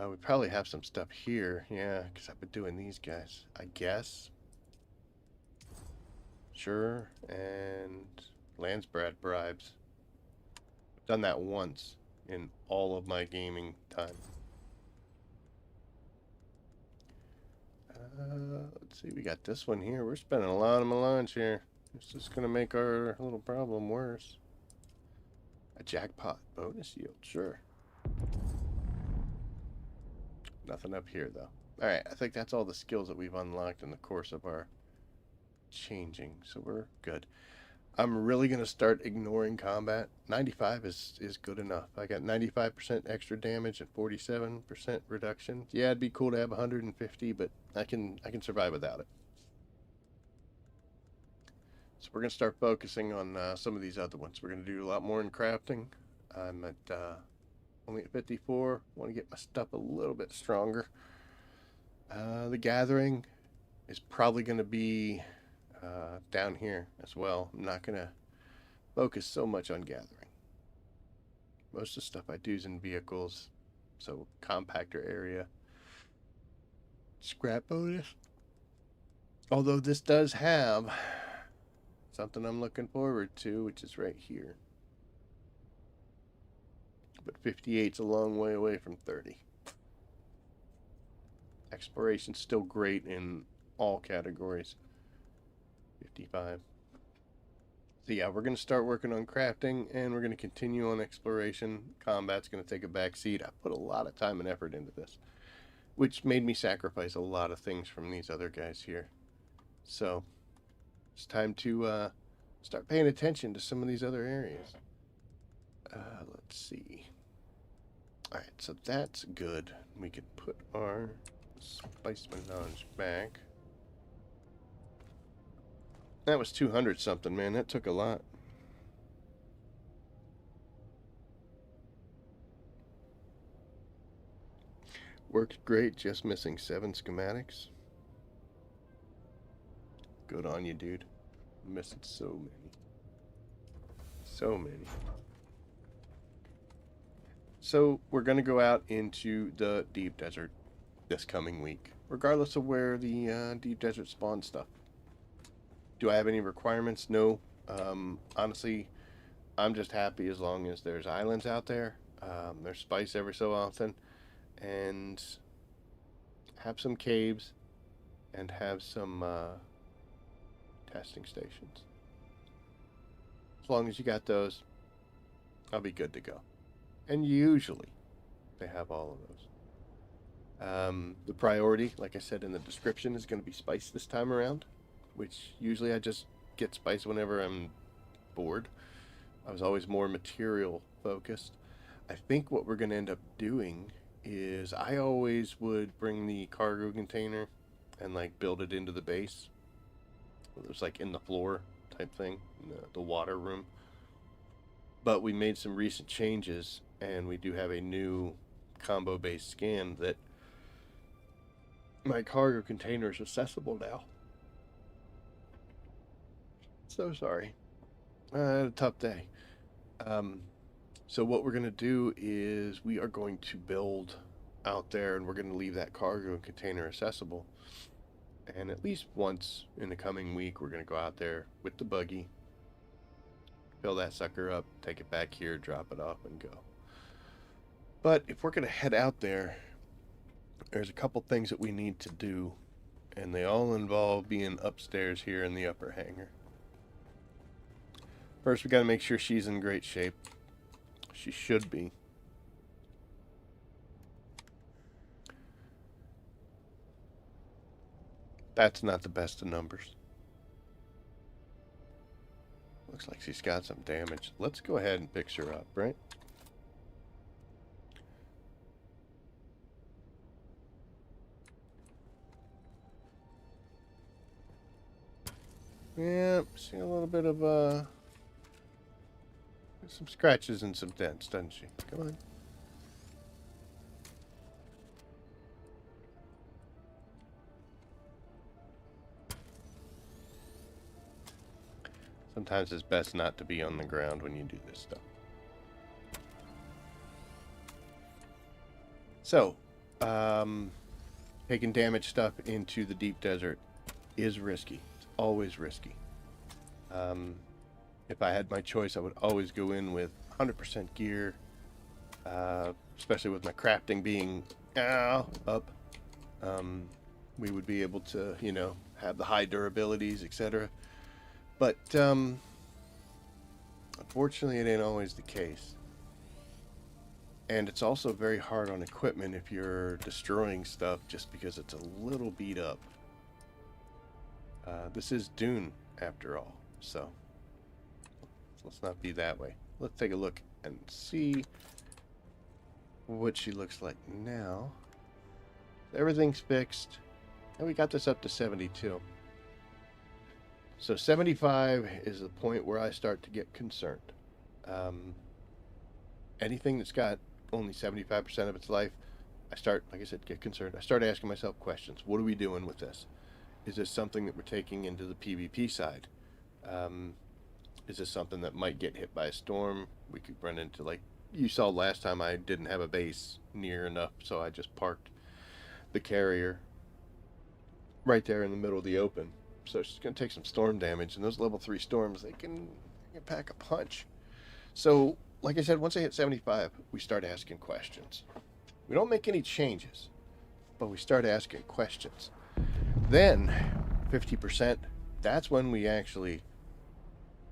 We probably have some stuff here. Yeah, because I've been doing these guys. I guess. Sure. And Landsbrad bribes. I've done that once in all of my gaming time. Let's see. We got this one here. We're spending a lot of melange here. It's just going to make our little problem worse. A jackpot bonus yield. Sure. Nothing up here, though. Alright, I think that's all the skills that we've unlocked in the course of our changing, so we're good. I'm really going to start ignoring combat. 95 is good enough. I got 95% extra damage and 47% reduction. Yeah, it'd be cool to have 150, but I can survive without it. So we're going to start focusing on some of these other ones. We're going to do a lot more in crafting. I'm at only at 54. Want to get my stuff a little bit stronger. The gathering is probably going to be down here as well. I'm not going to focus so much on gathering. Most of the stuff I do is in vehicles, so compactor area. Scrap bonus. Although this does have something I'm looking forward to, which is right here. But 58's a long way away from 30. Exploration's still great in all categories. 55. So yeah, we're going to start working on crafting, and we're going to continue on exploration. Combat's going to take a back seat. I put a lot of time and effort into this, which made me sacrifice a lot of things from these other guys here. So it's time to start paying attention to some of these other areas. Let's see. Alright, so that's good. We can put our spice melange back. That was 200 something, man. That took a lot. Works great, just missing 7 schematics. Good on you, dude. I'm missing so many. So many. So we're going to go out into the deep desert this coming week, regardless of where the deep desert spawn stuff. Do I have any requirements? No. Honestly, I'm just happy as long as there's islands out there. There's spice every so often. And have some caves. And have some testing stations. As long as you got those, I'll be good to go. And usually, they have all of those. The priority, like I said in the description, is going to be spice this time around. Which usually I just get spice whenever I'm bored. I was always more material focused. I think what we're going to end up doing is I always would bring the cargo container and like build it into the base. It was like in the floor type thing, in the water room. But we made some recent changes, and we do have a new combo based scan that my cargo container is accessible now. So sorry. I had a tough day. So what we're going to do is we are going to build out there, and we're going to leave that cargo container accessible. And at least once in the coming week, we're going to go out there with the buggy, fill that sucker up, take it back here, drop it off, and go. But if we're going to head out there, there's a couple things that we need to do, and they all involve being upstairs here in the upper hangar. First, we got to make sure she's in great shape. She should be. That's not the best of numbers. Looks like she's got some damage. Let's go ahead and fix her up, right? Yeah, see a little bit of some scratches and some dents, doesn't she? Come on. Sometimes it's best not to be on the ground when you do this stuff. So, taking damaged stuff into the deep desert is risky. It's always risky. If I had my choice, I would always go in with 100% gear, especially with my crafting being up. We would be able to, you know, have the high durabilities, etc. But unfortunately, it ain't always the case. And it's also very hard on equipment if you're destroying stuff just because it's a little beat up. This is Dune, after all, so let's not be that way. Let's take a look and see what she looks like now. Everything's fixed, and we got this up to 72. So 75 is the point where I start to get concerned. Anything that's got only 75% of its life, I start, like I said, get concerned. I start asking myself questions. What are we doing with this? Is this something that we're taking into the PvP side? Is this something that might get hit by a storm? We could run into, like you saw last time, I didn't have a base near enough, so I just parked the carrier right there in the middle of the open. So she's going to take some storm damage, and those level 3 storms, they can pack a punch. So, like I said, once I hit 75, we start asking questions. We don't make any changes, but we start asking questions. Then, 50%, that's when we actually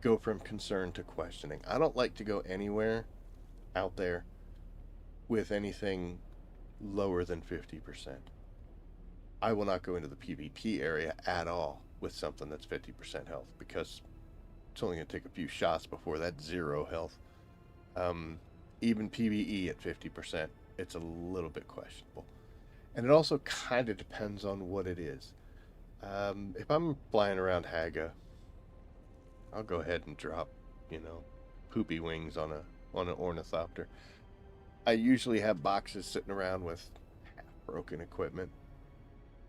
go from concern to questioning. I don't like to go anywhere out there with anything lower than 50%. I will not go into the PvP area at all with something that's 50% health, because it's only going to take a few shots before that's 0 health. Even PvE at 50%, it's a little bit questionable. And it also kind of depends on what it is. If I'm flying around Haga, I'll go ahead and drop, you know, poopy wings on an ornithopter. I usually have boxes sitting around with half-broken equipment.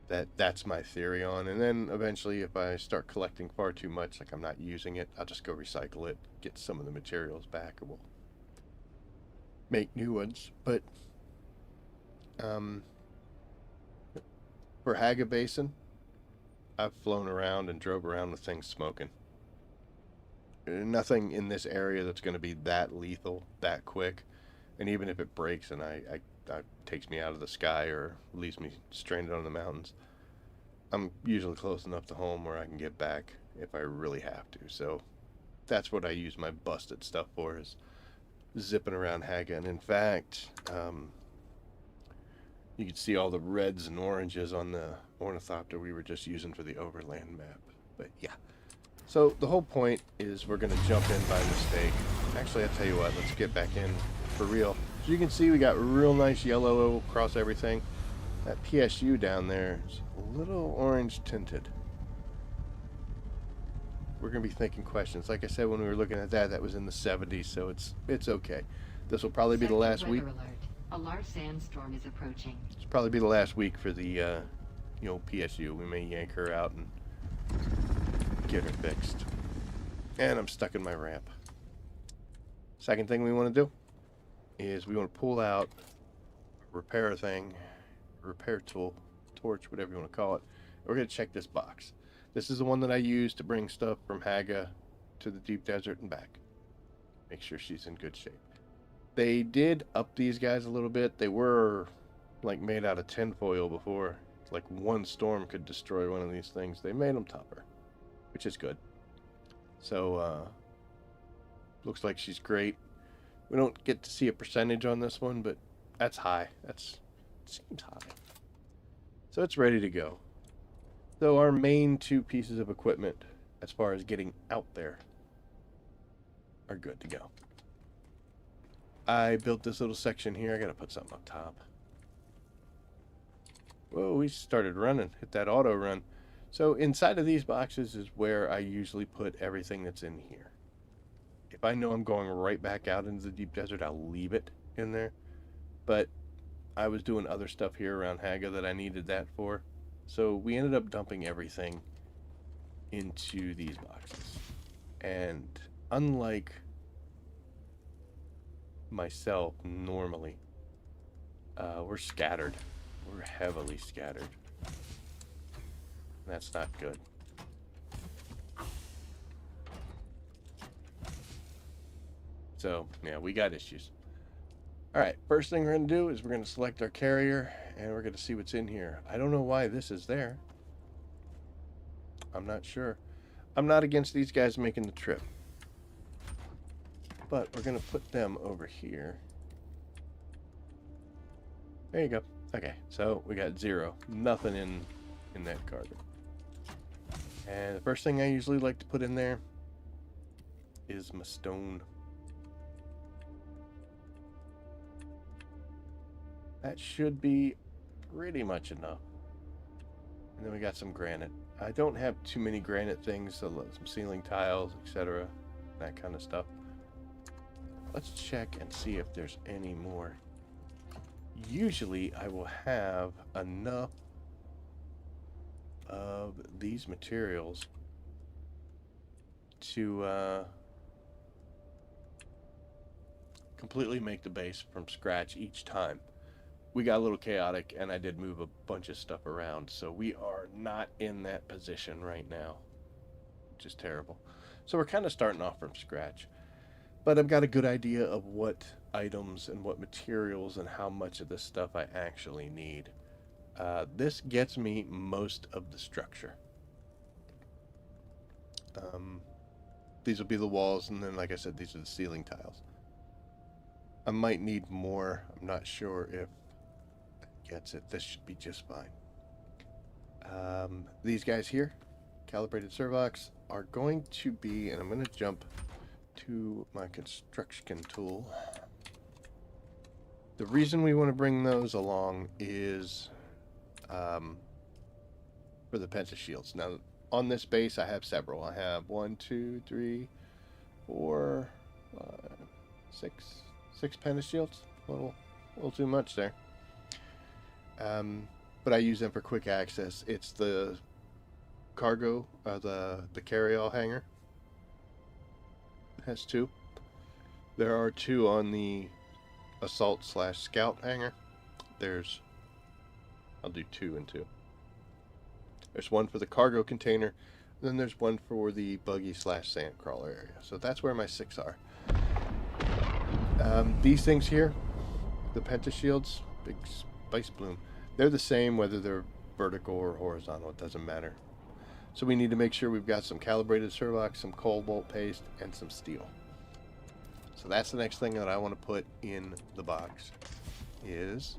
That's my theory on. And then eventually, if I start collecting far too much, like I'm not using it, I'll just go recycle it, get some of the materials back, and we'll make new ones. But for Haga Basin, I've flown around and drove around with things smoking. Nothing in this area that's going to be that lethal that quick. And even if it breaks and I takes me out of the sky or leaves me stranded on the mountains, I'm usually close enough to home where I can get back if I really have to. So that's what I use my busted stuff for, is zipping around Haga. And in fact, you can see all the reds and oranges on the ornithopter we were just using for the overland map. But yeah. So the whole point is we're going to jump in by mistake. Actually, I'll tell you what, let's get back in for real. As you can see, we got real nice yellow across everything. That PSU down there is a little orange tinted. We're going to be thinking questions. Like I said, when we were looking at that, that was in the 70s, so it's okay. This will probably be the last week. Alert. A large sandstorm is approaching. It's probably be the last week for the PSU. We may yank her out and get her fixed. And I'm stuck in my ramp. Second thing we want to do is we want to pull out a repair thing, repair tool, torch, whatever you want to call it. We're going to check this box. This is the one that I use to bring stuff from Haga to the deep desert and back. Make sure she's in good shape. They did up these guys a little bit. They were like made out of tinfoil before. It's like one storm could destroy one of these things. They made them tougher, which is good. So looks like she's great. We don't get to see a percentage on this one, but that's high. Seems high. So it's ready to go. So our main two pieces of equipment, as far as getting out there, are good to go. I built this little section here. I gotta put something up top. Whoa, we started running. Hit that auto run. So inside of these boxes is where I usually put everything that's in here. If I know I'm going right back out into the deep desert, I'll leave it in there. But I was doing other stuff here around Haga that I needed that for. So we ended up dumping everything into these boxes. And unlike myself normally, we're scattered. we're heavily scattered. That's not good. So, yeah, we got issues. Alright, first thing we're going to do is we're going to select our carrier, and we're going to see what's in here. I don't know why this is there. I'm not sure. I'm not against these guys making the trip. But we're going to put them over here. There you go. Okay, so we got 0. Nothing in that cargo. And the first thing I usually like to put in there is my stone. That should be pretty much enough. And then we got some granite. I don't have too many granite things, so some ceiling tiles, etc. That kind of stuff. Let's check and see if there's any more. Usually I will have enough of these materials to completely make the base from scratch each time. We got a little chaotic, and I did move a bunch of stuff around, so we are not in that position right now, which is terrible. So we're kind of starting off from scratch, but I've got a good idea of what items and what materials and how much of this stuff I actually need. This gets me most of the structure. These will be the walls, and then, like I said, these are the ceiling tiles. I might need more. I'm not sure if gets it. This should be just fine. These guys here, calibrated servox, are going to be, and I'm going to jump to my construction tool. The reason we want to bring those along is for the pentashields. Now, on this base, I have several. I have 1, 2, 3, 4, 5, 6 pentashields. A little too much there. But I use them for quick access. It's the cargo, the carry-all hanger. It has 2. There are 2 on the assault/scout hanger. I'll do 2 and 2. There's 1 for the cargo container, and then there's 1 for the buggy/sandcrawler area. So that's where my 6 are. These things here, the pentashields, big spice bloom, they're the same whether they're vertical or horizontal. It doesn't matter. So we need to make sure we've got some calibrated servox, some cobalt paste, and some steel. So that's the next thing that I want to put in the box is...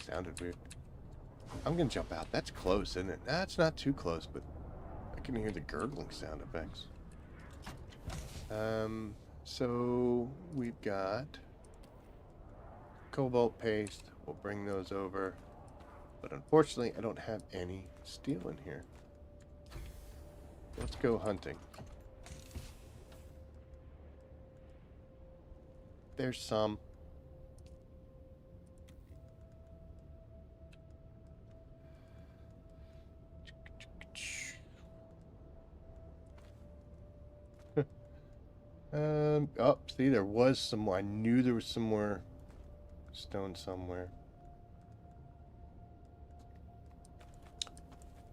Sounded weird. I'm going to jump out. That's close, isn't it? That's not too close, but I can hear the gurgling sound effects. So we've got cobalt paste. We'll bring those over. But unfortunately, I don't have any steel in here. Let's go hunting. There's some. Oh, see, there was some more. I knew there was some more stone somewhere.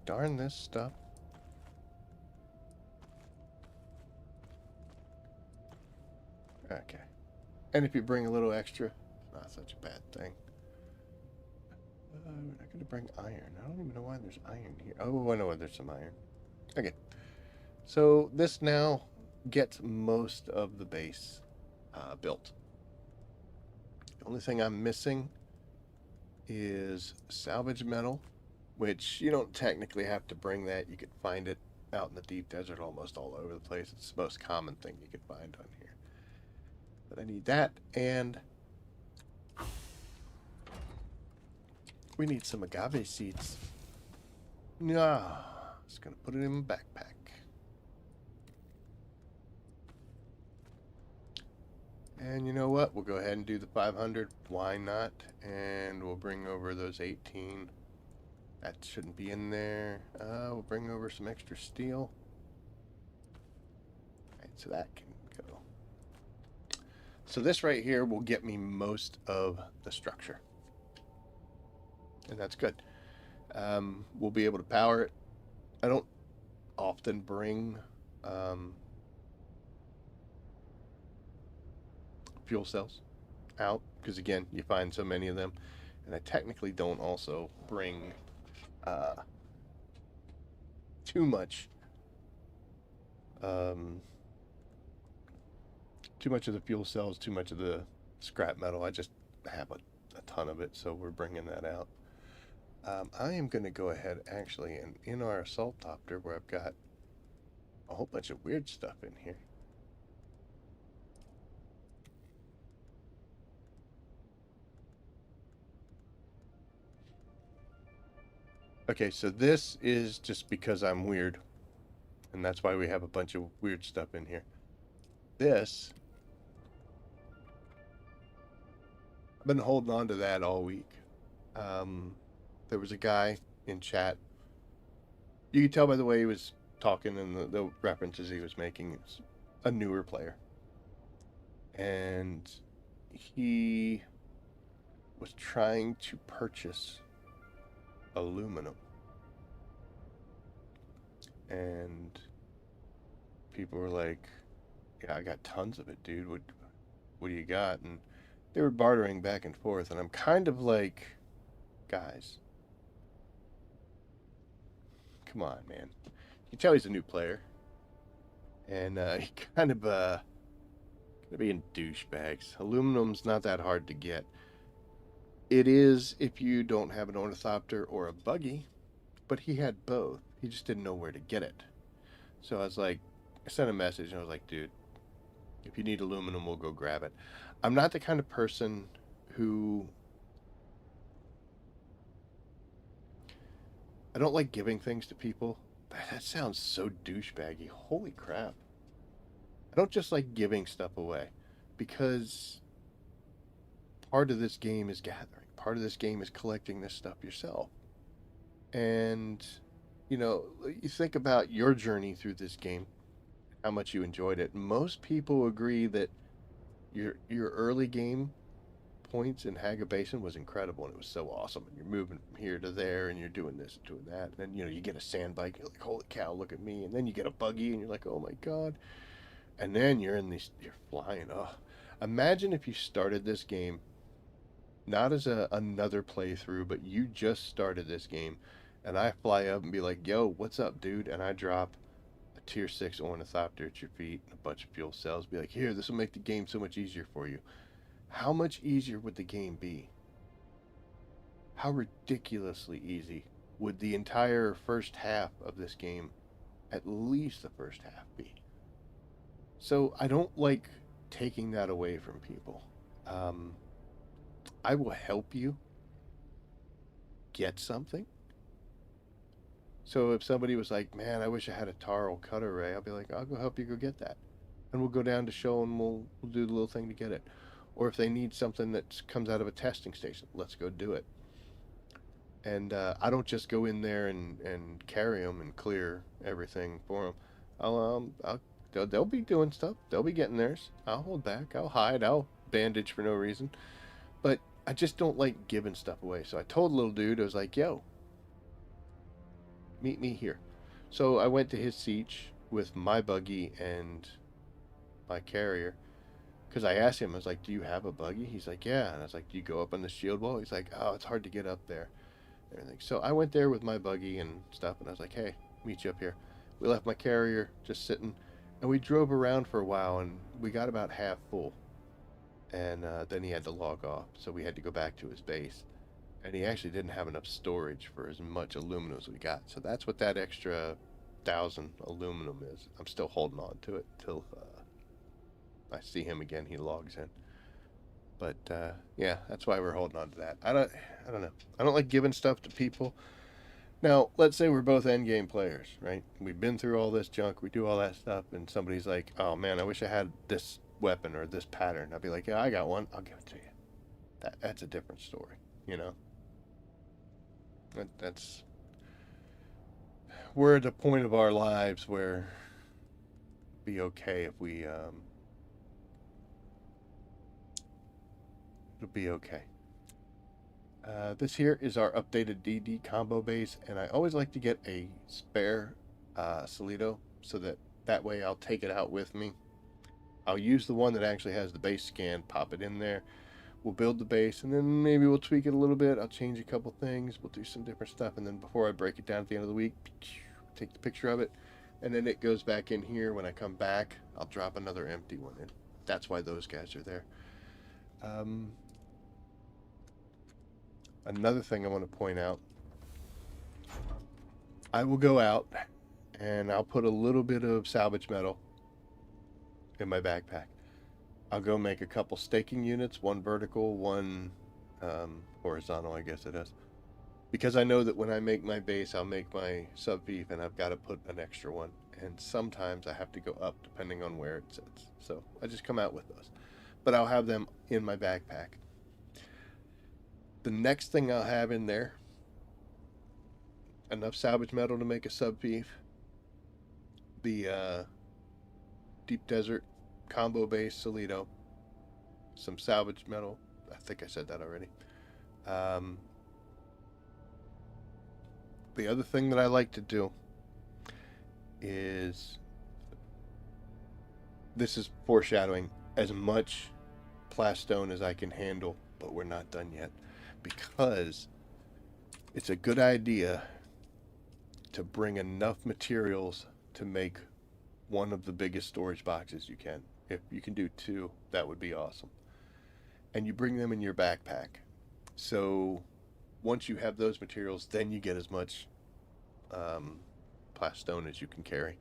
Darn this stuff. Okay. And if you bring a little extra, not such a bad thing. We're not going to bring iron. I don't even know why there's iron here. Oh, I know why there's some iron. Okay. So this now gets most of the base built. The only thing I'm missing is salvage metal, which you don't technically have to bring that. You could find it out in the deep desert almost all over the place. It's the most common thing you could find on here. But I need that, and we need some agave seeds. Yeah, just gonna put it in my backpack. And you know what? We'll go ahead and do the 500. Why not? And we'll bring over those 18. That shouldn't be in there. We'll bring over some extra steel. Alright, so that can go. So this right here will get me most of the structure. And that's good. We'll be able to power it. I don't often bring fuel cells out because, again, you find so many of them. And I technically don't also bring uh, too much of the fuel cells, too much of the scrap metal. I just have a ton of it, so we're bringing that out. I am going to go ahead, actually, and in our assault copter, where I've got a whole bunch of weird stuff in here. Okay, so this is just because I'm weird, and that's why we have a bunch of weird stuff in here. This, I've been holding on to that all week. There was a guy in chat. You could tell by the way he was talking and the references he was making. It's a newer player. And he was trying to purchase aluminum. And people were like, yeah, I got tons of it, dude. What do you got? And they were bartering back and forth. And I'm kind of like, guys, come on, man. You can tell he's a new player. And he kind of being douchebags. Aluminum's not that hard to get. It is if you don't have an ornithopter or a buggy, but he had both. He just didn't know where to get it. So I was like, I sent a message and I was like, dude, if you need aluminum, we'll go grab it. I'm not the kind of person who, I don't like giving things to people. That sounds so douchebaggy. Holy crap. I don't just like giving stuff away because part of this game is gathering. Part of this game is collecting this stuff yourself. And, you think about your journey through this game, how much you enjoyed it. Most people agree that your early game points in Haga Basin was incredible and it was so awesome. And you're moving from here to there and you're doing this and doing that. And then, you get a sand bike, you're like, holy cow, look at me. And then you get a buggy and you're like, oh my God. And then you're flying. Oh, imagine if you started this game not as another playthrough, but you just started this game, and I fly up and be like, "Yo, what's up, dude?" And I drop a tier 6 ornithopter at your feet and a bunch of fuel cells. Be like, "Here, this will make the game so much easier for you." How much easier would the game be? How ridiculously easy would the entire first half of this game, at least the first half, be? So I don't like taking that away from people. I will help you get something. So if somebody was like, man, I wish I had a Taro cutter ray, I'll be like, I'll go help you go get that. And we'll go down to show and we'll do the little thing to get it. Or if they need something that comes out of a testing station, let's go do it. And I don't just go in there and carry them and clear everything for them. They'll be doing stuff. They'll be getting theirs. I'll hold back. I'll hide. I'll bandage for no reason. But I just don't like giving stuff away. So I told the little dude, I was like, yo, meet me here. So I went to his siege with my buggy and my carrier. Because I asked him, I was like, do you have a buggy? He's like, yeah. And I was like, do you go up on the shield wall? He's like, oh, it's hard to get up there. Everything. So I went there with my buggy and stuff. And I was like, hey, meet you up here. We left my carrier just sitting. And we drove around for a while. And we got about half full. And then he had to log off. So we had to go back to his base. And he actually didn't have enough storage for as much aluminum as we got. So that's what that extra 1,000 aluminum is. I'm still holding on to it till I see him again. He logs in. But yeah, that's why we're holding on to that. I don't know. I don't like giving stuff to people. Now, let's say we're both endgame players, right? We've been through all this junk. We do all that stuff, and somebody's like, "Oh man, I wish I had this weapon or this pattern." I'd be like, "Yeah, I got one. I'll give it to you." That's a different story, you know. That's we're at a point of our lives where it'd be okay if we It'll be okay. This here is our updated DD combo base, and I always like to get a spare Solido so that way I'll take it out with me. I'll use the one that actually has the base scan, pop it in there. We'll build the base, and then maybe we'll tweak it a little bit. I'll change a couple things. We'll do some different stuff, and then before I break it down at the end of the week, take the picture of it, and then it goes back in here. When I come back, I'll drop another empty one in. That's why those guys are there. Another thing I want to point out, I will go out and I'll put a little bit of salvage metal in my backpack. I'll go make a couple staking units, one vertical, one horizontal, I guess it is. Because I know that when I make my base, I'll make my sub-beef, and I've got to put an extra one. And sometimes I have to go up depending on where it sits. So I just come out with those. But I'll have them in my backpack. The next thing I'll have in there, enough salvage metal to make a sub-beef. The Deep Desert combo base Solido. Some salvage metal. I think I said that already. The other thing that I like to do is, this is foreshadowing, as much plastone as I can handle, but we're not done yet, because it's a good idea to bring enough materials to make one of the biggest storage boxes you can. If you can do 2, that would be awesome. And you bring them in your backpack. So once you have those materials, then you get as much plastone as you can carry.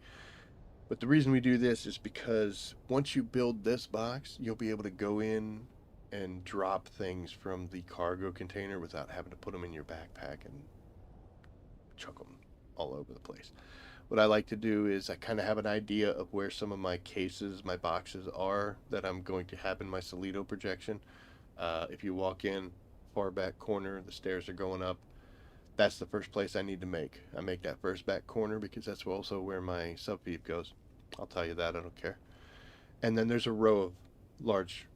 But the reason we do this is because once you build this box, you'll be able to go in and drop things from the cargo container without having to put them in your backpack and chuck them all over the place. What I like to do is I kind of have an idea of where some of my cases, my boxes are that I'm going to have in my Solido projection. If you walk in, far back corner, the stairs are going up. That's the first place I need to make. I make that first back corner because that's also where my sub-beef goes. I'll tell you that, I don't care. And then there's a row of large,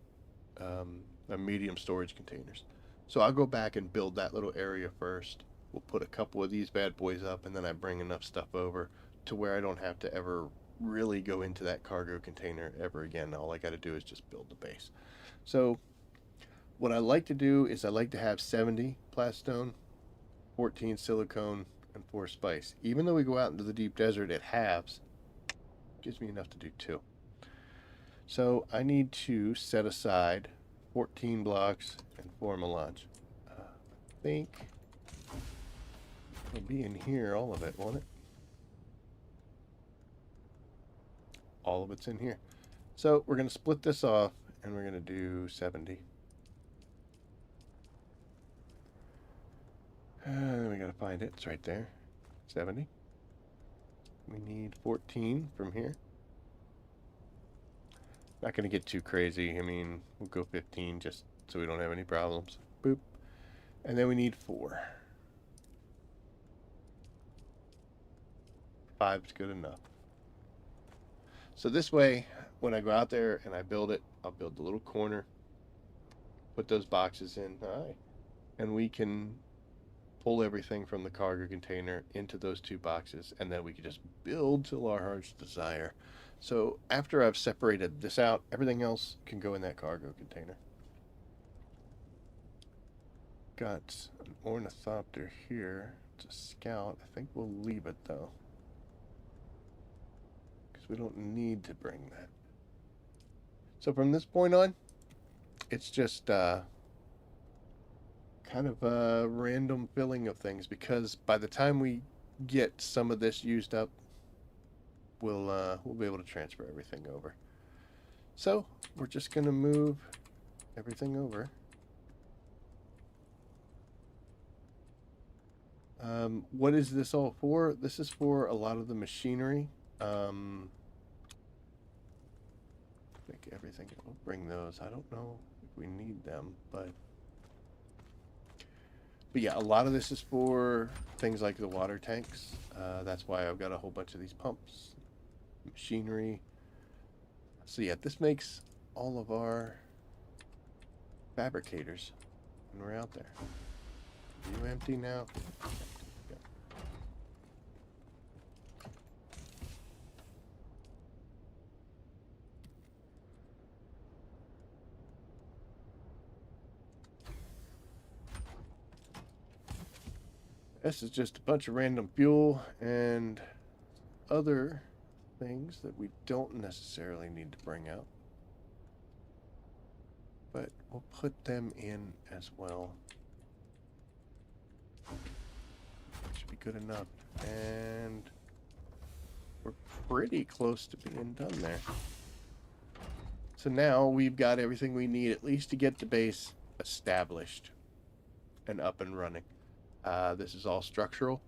medium storage containers. So I'll go back and build that little area first. We'll put a couple of these bad boys up, and then I bring enough stuff over to where I don't have to ever really go into that cargo container ever again. All I got to do is just build the base. So what I like to do is I like to have 70 plastone, 14 silicone, and 4 spice. Even though we go out into the deep desert, it halves. Gives me enough to do 2. So I need to set aside 14 blocks and 4 melange. I think it'll be in here, all of it, won't it? All of it's in here. So we're going to split this off, and we're going to do 70. We got to find it. It's right there. 70. We need 14 from here. Not going to get too crazy. I mean, we'll go 15 just so we don't have any problems. Boop. And then we need 4. 5 is good enough. So this way, when I go out there and I build it, I'll build the little corner, put those boxes in, and we can pull everything from the cargo container into those 2 boxes, and then we can just build till our heart's desire. So after I've separated this out, everything else can go in that cargo container. Got an ornithopter here. It's a scout. I think we'll leave it though, because we don't need to bring that. So from this point on, it's just kind of a random filling of things, because by the time we get some of this used up, we'll be able to transfer everything over. So we're just going to move everything over. What is this all for? This is for a lot of the machinery. I think everything, we'll bring those. I don't know if we need them, but yeah, a lot of this is for things like the water tanks. That's why I've got a whole bunch of these pumps, machinery. So yeah, this makes all of our fabricators when we're out there. Are you empty now? Okay. This is just a bunch of random fuel and other things that we don't necessarily need to bring out. But we'll put them in as well. Should be good enough. And we're pretty close to being done there. So now we've got everything we need at least to get the base established and up and running. This is all structural.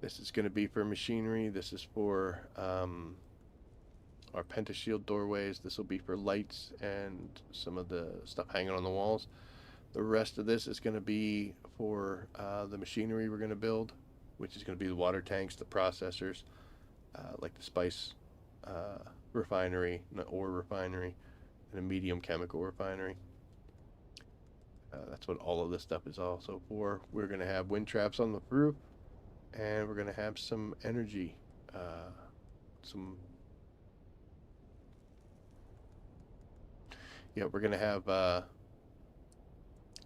This is going to be for machinery. This is for our pentashield doorways. This will be for lights and some of the stuff hanging on the walls. The rest of this is going to be for the machinery we're going to build, which is going to be the water tanks, the processors, like the spice refinery, an ore refinery, and a medium chemical refinery. That's what all of this stuff is also for. We're going to have wind traps on the roof, and we're going to have some energy, we're going to have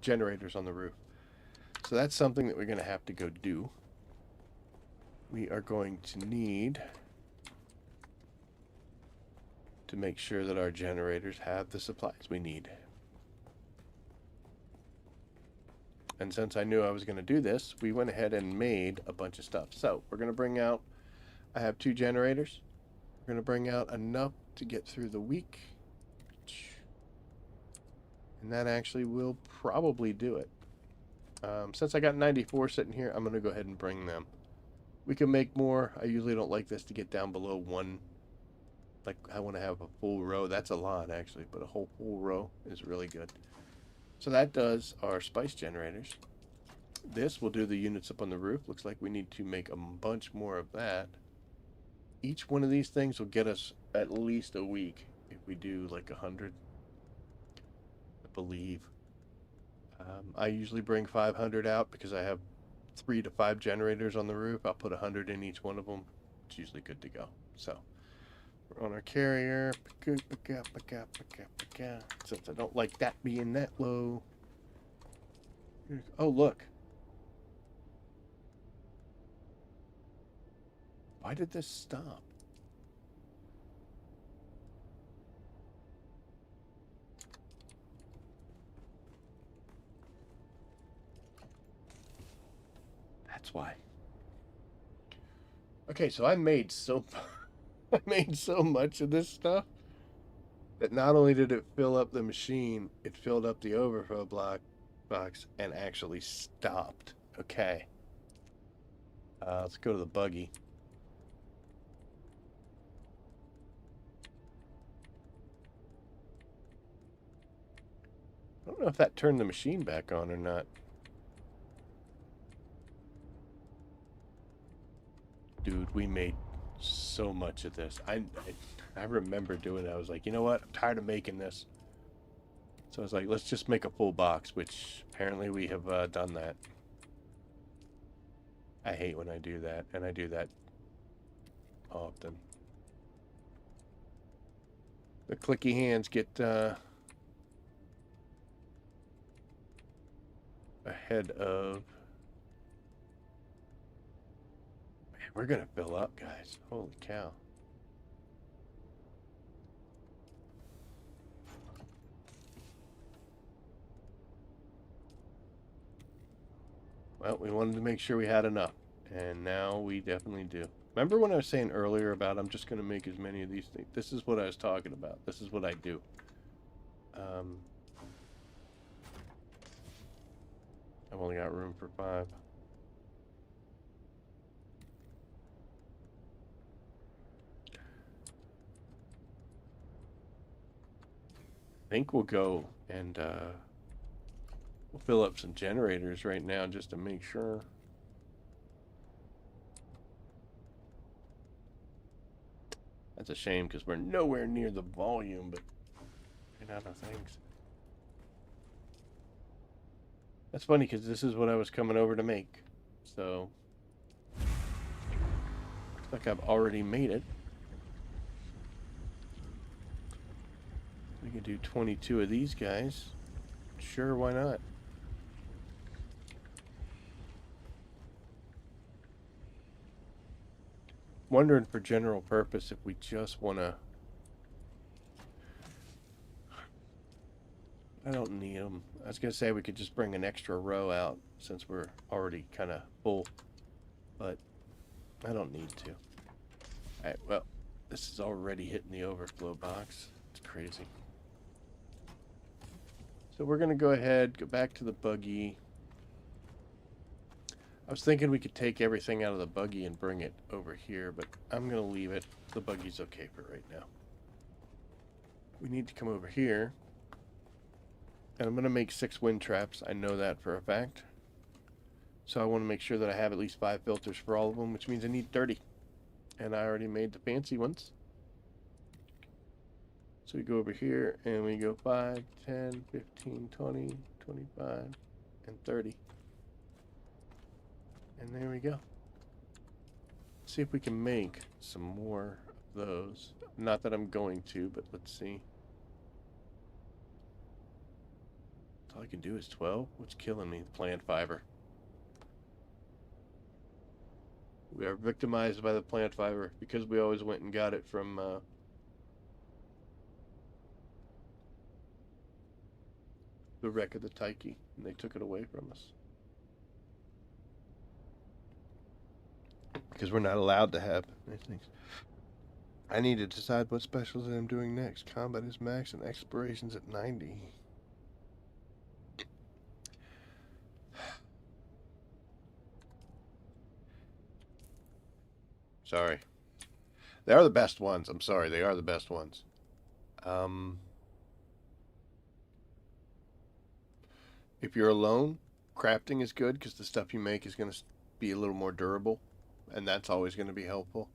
generators on the roof. So that's something that we're going to have to go do. We are going to need to make sure that our generators have the supplies we need. And since I knew I was going to do this, we went ahead and made a bunch of stuff. So we're going to bring out, I have 2 generators. We're going to bring out enough to get through the week. And that actually will probably do it. Since I got 94 sitting here, I'm going to go ahead and bring them. We can make more. I usually don't like this to get down below 1. Like, I want to have a full row. That's a lot, actually, but a whole full row is really good. So that does our spice generators. This will do the units up on the roof. Looks like we need to make a bunch more of that. Each one of these things will get us at least a week if we do like 100, I believe. I usually bring 500 out because I have 3 to 5 generators on the roof. I'll put 100 in each one of them. It's usually good to go. So we're on our carrier. Since I don't like that being that low. Oh, look. Why did this stop? That's why. Okay, so I made so I made so much of this stuff that not only did it fill up the machine, it filled up the overflow box and actually stopped. Okay. Let's go to the buggy. I don't know if that turned the machine back on or not. Dude, we made so much of this. I remember doing it. I was like, you know what? I'm tired of making this. So I was like, let's just make a full box, which apparently we have done that. I hate when I do that, and I do that often. The clicky hands get ahead of... Man, we're gonna fill up, guys. Holy cow. Well, we wanted to make sure we had enough, and now we definitely do. Remember when I was saying earlier about I'm just going to make as many of these things? This is what I was talking about. This is what I do. I've only got room for 5. I think we'll go and we'll fill up some generators right now just to make sure. That's a shame because we're nowhere near the volume, but ran out of things. That's funny because this is what I was coming over to make. So, looks like I've already made it. We can do 22 of these guys. Sure, why not? Wondering for general purpose if we just want to... I don't need them. I was going to say we could just bring an extra row out since we're already kind of full. But I don't need to. Alright, well, this is already hitting the overflow box. It's crazy. So we're going to go ahead, go back to the buggy. I was thinking we could take everything out of the buggy and bring it over here, but I'm going to leave it. The buggy's okay for right now. We need to come over here. And I'm going to make 6 wind traps. I know that for a fact. So I want to make sure that I have at least 5 filters for all of them, which means I need 30. And I already made the fancy ones. So we go over here and we go 5, 10, 15, 20, 25, and 30. And there we go. Let's see if we can make some more of those. Not that I'm going to, but let's see. All I can do is 12. What's killing me? Plant fiber. We are victimized by the plant fiber because we always went and got it from the wreck of the Taiki, and they took it away from us. Because we're not allowed to have these things. I need to decide what specials I'm doing next. Combat is max and exploration's at 90. Sorry. They are the best ones. I'm sorry. They are the best ones. If you're alone, crafting is good because the stuff you make is going to be a little more durable. And that's always going to be helpful.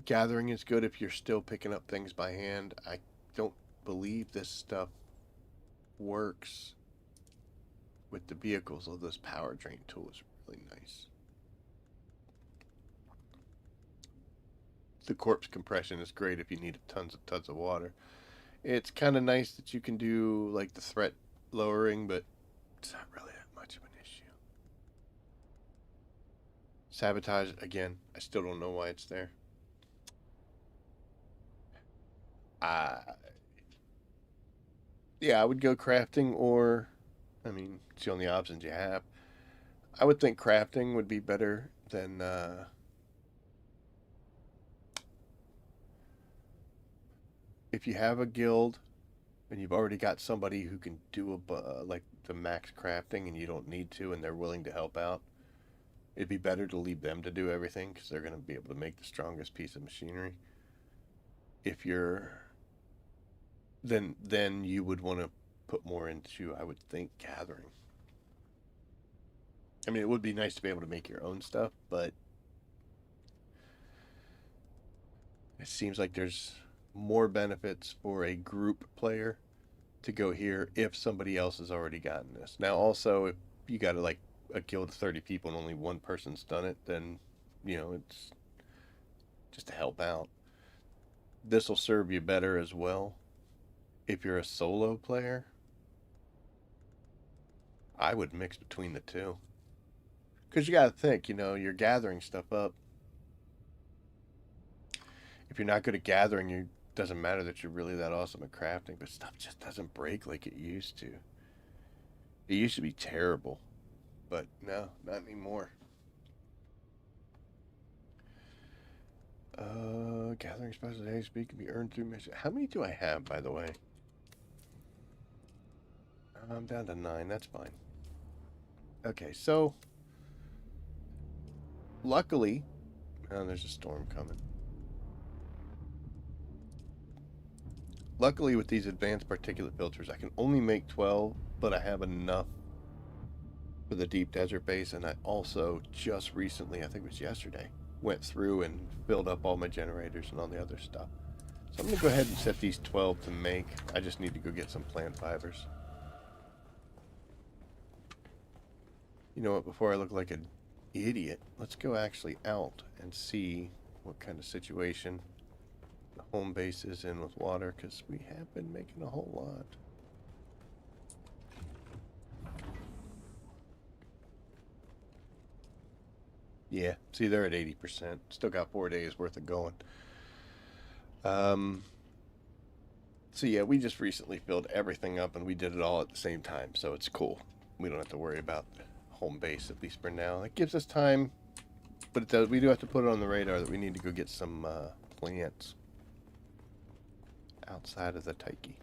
Gathering is good if you're still picking up things by hand. I don't believe this stuff works with the vehicles, although this power drain tool is really nice. The corpse compression is great if you need tons of water. It's kind of nice that you can do like the threat lowering, but it's not really that much of an issue. Sabotage, again, I still don't know why it's there. Yeah, I would go crafting or, I mean, it's the only options you have. I would think crafting would be better than, if you have a guild and you've already got somebody who can do like the max crafting and you don't need to and they're willing to help out, it'd be better to leave them to do everything because they're going to be able to make the strongest piece of machinery. If you're... Then you would want to put more into, I would think, gathering. I mean, it would be nice to be able to make your own stuff, but it seems like there's more benefits for a group player to go here if somebody else has already gotten this. Now, also, if you got like a guild of 30 people and only one person's done it, then, you know, it's just to help out. This will serve you better as well. If you're a solo player, I would mix between the two. Because you got to think, you know, you're gathering stuff up. If you're not good at gathering, it doesn't matter that you're really that awesome at crafting, but stuff just doesn't break like it used to. It used to be terrible, but no, not anymore. Gathering special HP can be earned through mission. How many do I have, by the way? I'm down to 9. That's fine. Okay, so luckily, there's a storm coming. Luckily, with these advanced particulate filters, I can only make 12, but I have enough for the deep desert base, and I also just recently, I think it was yesterday, went through and filled up all my generators and all the other stuff. So I'm going to go ahead and set these 12 to make. I just need to go get some plant fibers. You know what? Before I look like an idiot, let's go actually out and see what kind of situation the home base is in with water, because we have been making a whole lot. Yeah, see, they're at 80%. Still got 4 days worth of going. So yeah, we just recently filled everything up and we did it all at the same time, so it's cool. We don't have to worry about home base, at least for now. It gives us time, but it does, we do have to put it on the radar that we need to go get some plants outside of the Taiki.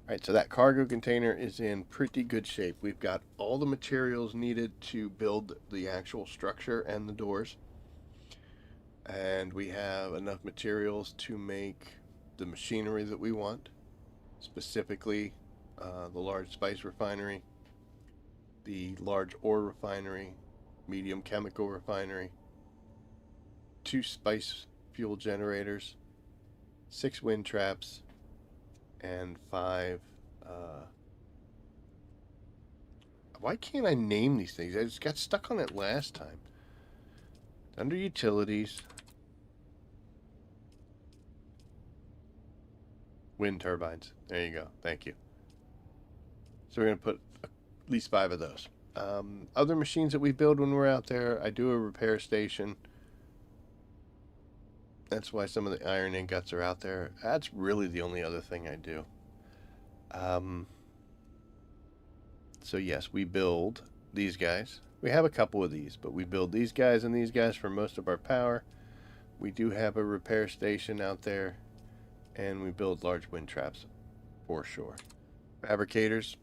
Alright, so that cargo container is in pretty good shape. We've got all the materials needed to build the actual structure and the doors. And we have enough materials to make the machinery that we want, specifically the large spice refinery, the large ore refinery, medium chemical refinery, 2 spice fuel generators, 6 wind traps, and 5 why can't I name these things? I just got stuck on it last time. Under utilities, wind turbines. There you go. Thank you. So we're going to put at least 5 of those. Other machines that we build when we're out there, I do a repair station. That's why some of the iron ingots are out there. That's really the only other thing I do. So yes, we build these guys. We have a couple of these, but we build these guys and these guys for most of our power. We do have a repair station out there, and we build large wind traps for sure. Fabricators,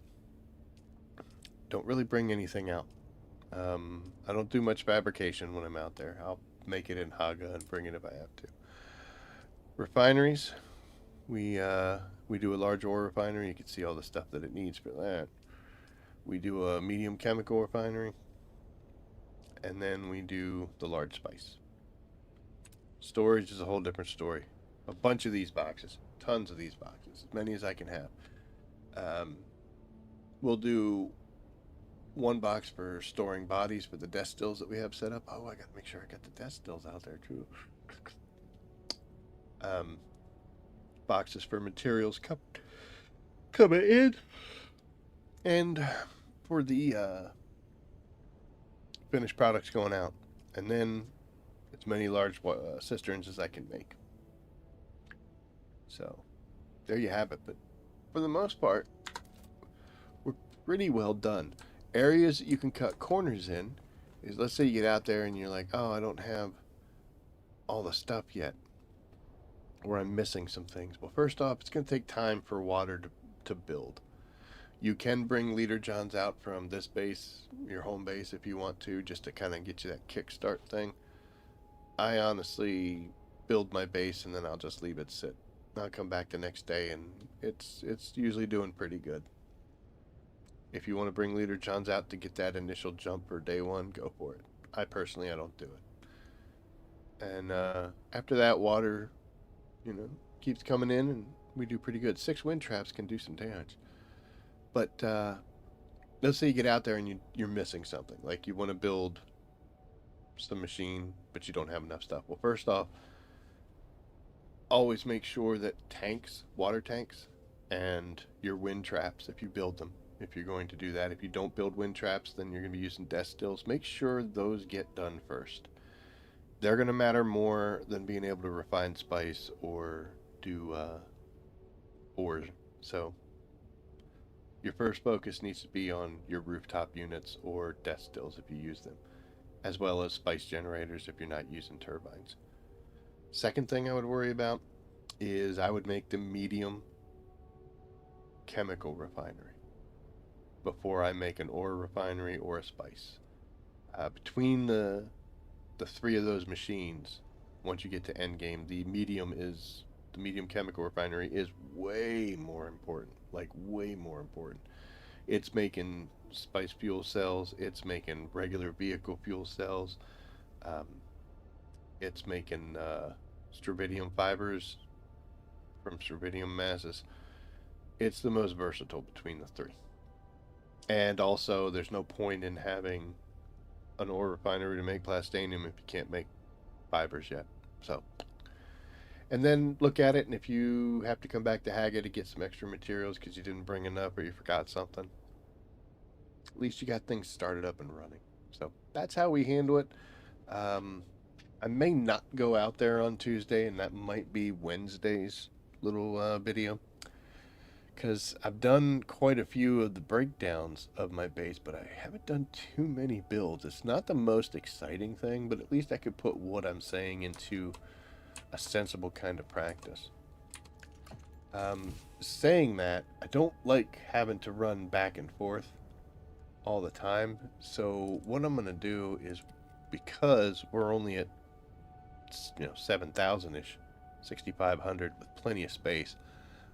don't really bring anything out. I don't do much fabrication when I'm out there. I'll make it in Haga and bring it if I have to. Refineries, we do a large ore refinery. You can see all the stuff that it needs for that. We do a medium chemical refinery, and then we do the large spice. Storage is a whole different story. A bunch of these boxes, tons of these boxes, as many as I can have. We'll do 1 box for storing bodies for the desk stills that we have set up. Oh, I got to make sure I got the desk stills out there too. Boxes for materials coming in, and for the finished products going out, and then as many large cisterns as I can make. So there you have it. But for the most part, we're pretty well done. Areas that you can cut corners in is, let's say you get out there and you're like, oh, I don't have all the stuff yet, or I'm missing some things. Well, first off, it's going to take time for water to build. You can bring leader johns out from this base, your home base, if you want to, just to kind of get you that kickstart thing. I honestly build my base and then I'll just leave it sit. I'll come back the next day and it's usually doing pretty good. If you want to bring leader johns out to get that initial jump for day 1, go for it. I personally, I don't do it. And after that, water, keeps coming in and we do pretty good. 6 wind traps can do some damage. But let's say you get out there and you're missing something. Like you want to build some machine, but you don't have enough stuff. Well, first off, always make sure that tanks, water tanks, and your wind traps, if you build them, if you're going to do that. If you don't build wind traps, then you're going to be using desk stills. Make sure those get done first. They're going to matter more than being able to refine spice or do ores. So your first focus needs to be on your rooftop units or desk stills if you use them, as well as spice generators if you're not using turbines. Second thing I would worry about is I would make the medium chemical refinery before I make an ore refinery or a spice. Between the 3 of those machines, once you get to end game, the medium chemical refinery is way more important. Like way more important. It's making spice fuel cells. It's making regular vehicle fuel cells. It's making strontium fibers from strontium masses. It's the most versatile between the 3. And also, there's no point in having an ore refinery to make plastanium if you can't make fibers yet. So, and then look at it, and if you have to come back to Haga to get some extra materials because you didn't bring enough or you forgot something, at least you got things started up and running. So that's how we handle it. I may not go out there on Tuesday, and that might be Wednesday's little video, because I've done quite a few of the breakdowns of my base, but I haven't done too many builds. It's not the most exciting thing, but at least I could put what I'm saying into a sensible kind of practice. Saying that, I don't like having to run back and forth all the time, so what I'm going to do is, because we're only at 7,000-ish, 6,500 with plenty of space,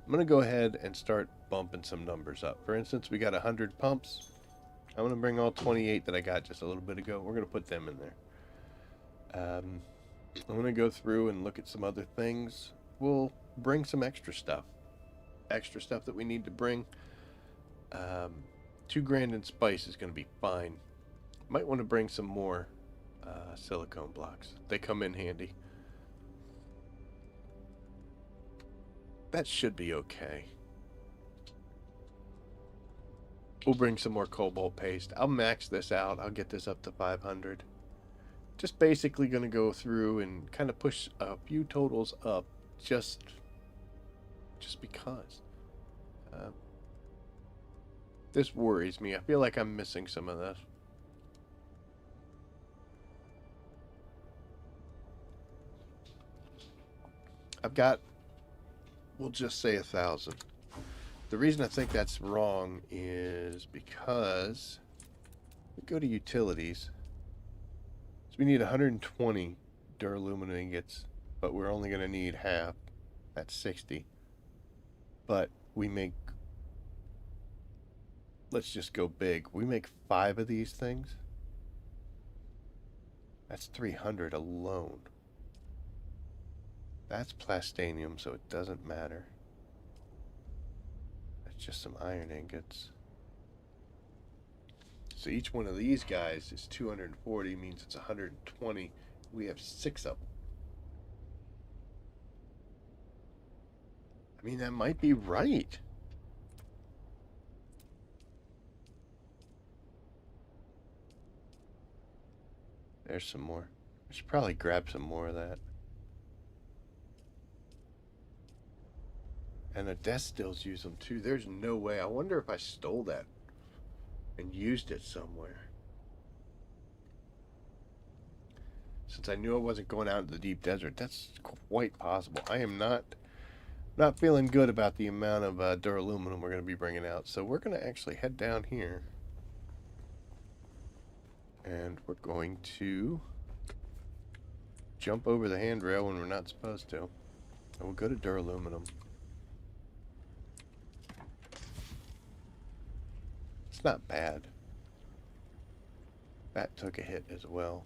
I'm going to go ahead and start bumping some numbers up. For instance, we got 100 pumps. I'm going to bring all 28 that I got just a little bit ago. We're going to put them in there. I'm going to go through and look at some other things. We'll bring some extra stuff that we need to bring. 2 grand in spice is going to be fine. Might want to bring some more silicone blocks. They come in handy. That should be okay. We'll bring some more cobalt paste. I'll max this out. I'll get this up to 500. Just basically going to go through and kind of push a few totals up just because. This worries me. I feel like I'm missing some of this. I've got, we'll just say 1,000. The reason I think that's wrong is because we go to utilities. So we need 120 duralumin ingots, but we're only going to need half. That's 60. But we make, let's just go big. We make 5 of these things. That's 300 alone. That's plastanium, so it doesn't matter. That's just some iron ingots. So each one of these guys is 240, means it's 120. We have 6 of them. I mean, that might be right. There's some more. I should probably grab some more of that. And the death stills use them too. There's no way. I wonder if I stole that and used it somewhere. Since I knew I wasn't going out into the deep desert, that's quite possible. I am not feeling good about the amount of duralumin we're going to be bringing out. So we're going to actually head down here. And we're going to jump over the handrail when we're not supposed to. And we'll go to duraluminum. It's not bad. That took a hit as well.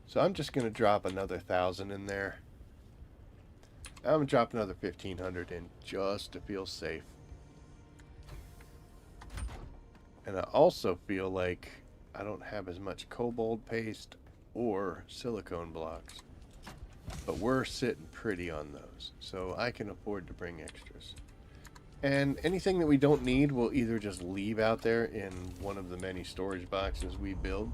So I'm just going to drop another 1,000 in there. I'm going to drop another 1,500 in just to feel safe. And I also feel like I don't have as much cobalt paste or silicone blocks. But we're sitting pretty on those. So I can afford to bring extras. And anything that we don't need, we'll either just leave out there in one of the many storage boxes we build.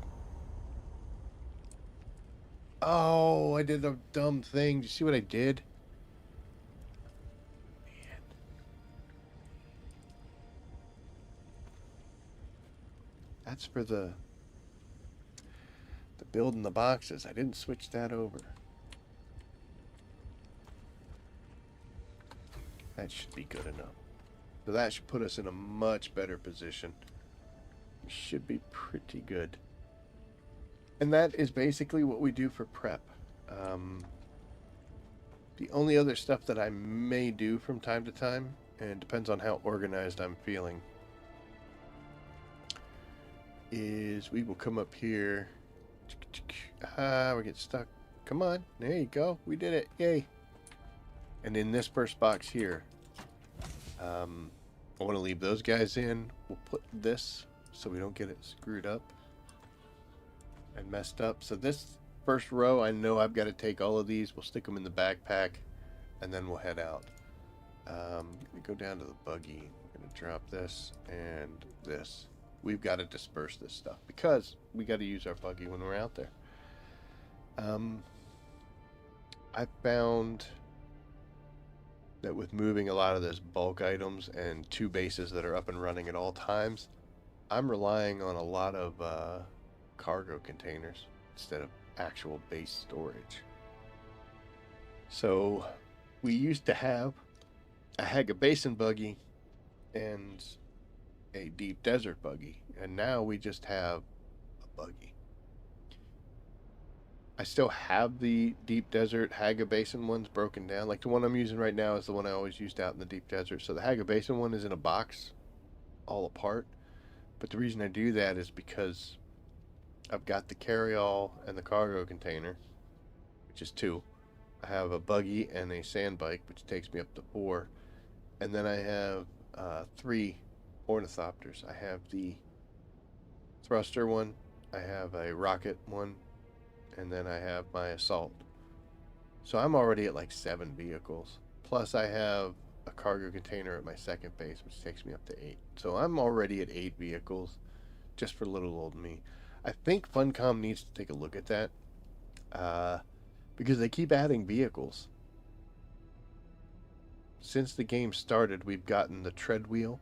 Oh, I did a dumb thing. Did you see what I did? Man. That's for the building the boxes. I didn't switch that over. That should be good enough. So that should put us in a much better position. We should be pretty good. And that is basically what we do for prep. The only other stuff that I may do from time to time, and it depends on how organized I'm feeling, is we will come up here. We get stuck. Come on. There you go. We did it. Yay. And in this first box here, I want to leave those guys in. We'll put this so we don't get it screwed up and messed up. So this first row, I know I've got to take all of these. We'll stick them in the backpack, and then we'll head out. Go down to the buggy. I'm going to drop this and this. We've got to disperse this stuff because we got to use our buggy when we're out there. I found that with moving a lot of this bulk items and 2 bases that are up and running at all times, I'm relying on a lot of cargo containers instead of actual base storage. So we used to have a Haga Basin buggy and a deep desert buggy, and now we just have a buggy. I still have the deep desert Haga Basin ones broken down. Like the one I'm using right now is the one I always used out in the deep desert. So the Haga Basin one is in a box all apart. But the reason I do that is because I've got the carry-all and the cargo container, which is 2. I have a buggy and a sand bike, which takes me up to 4. And then I have 3 ornithopters. I have the thruster one, I have a rocket one, and then I have my assault. So I'm already at like 7 vehicles. Plus I have a cargo container at my second base, which takes me up to 8. So I'm already at 8 vehicles just for little old me. I think Funcom needs to take a look at that because they keep adding vehicles. Since the game started, we've gotten the tread wheel,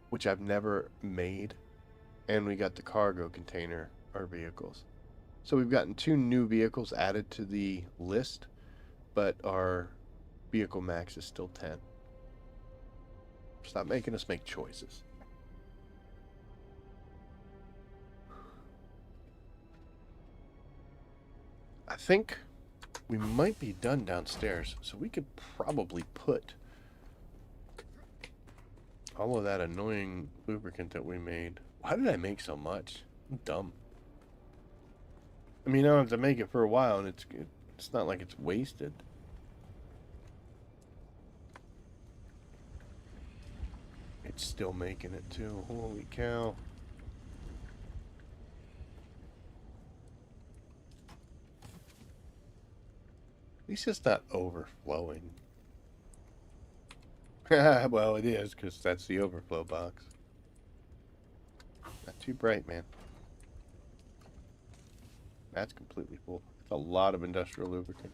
which I've never made, and we got the cargo container, our vehicles. So we've gotten 2 new vehicles added to the list, but our vehicle max is still 10. Stop making us make choices. I think we might be done downstairs, so we could probably put all of that annoying lubricant that we made. Why did I make so much? I'm dumb. I mean, I don't have to make it for a while, and it's not like it's wasted. It's still making it too. Holy cow. At least it's not overflowing. Well, it is, because that's the overflow box. Not too bright, man. That's completely full. It's a lot of industrial lubricant.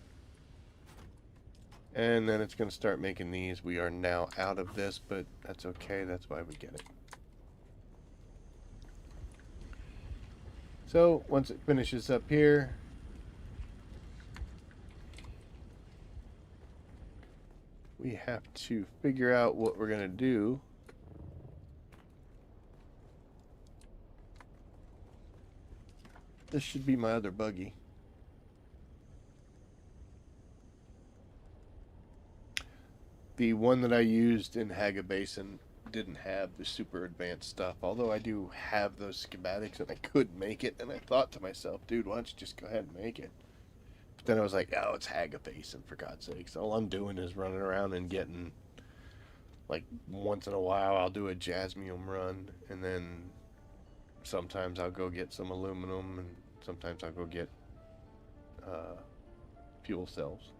And then it's going to start making these. We are now out of this, but that's okay. That's why we get it. So, once it finishes up here, we have to figure out what we're going to do. This should be my other buggy. The one that I used in Haga Basin didn't have the super advanced stuff, although I do have those schematics and I could make it, and I thought to myself, dude, why don't you just go ahead and make it? But then I was like, oh, it's Haga Basin, for God's sakes. All I'm doing is running around and getting, like, once in a while I'll do a Jasmium run, and then sometimes I'll go get some aluminum, and sometimes I'll go get fuel cells.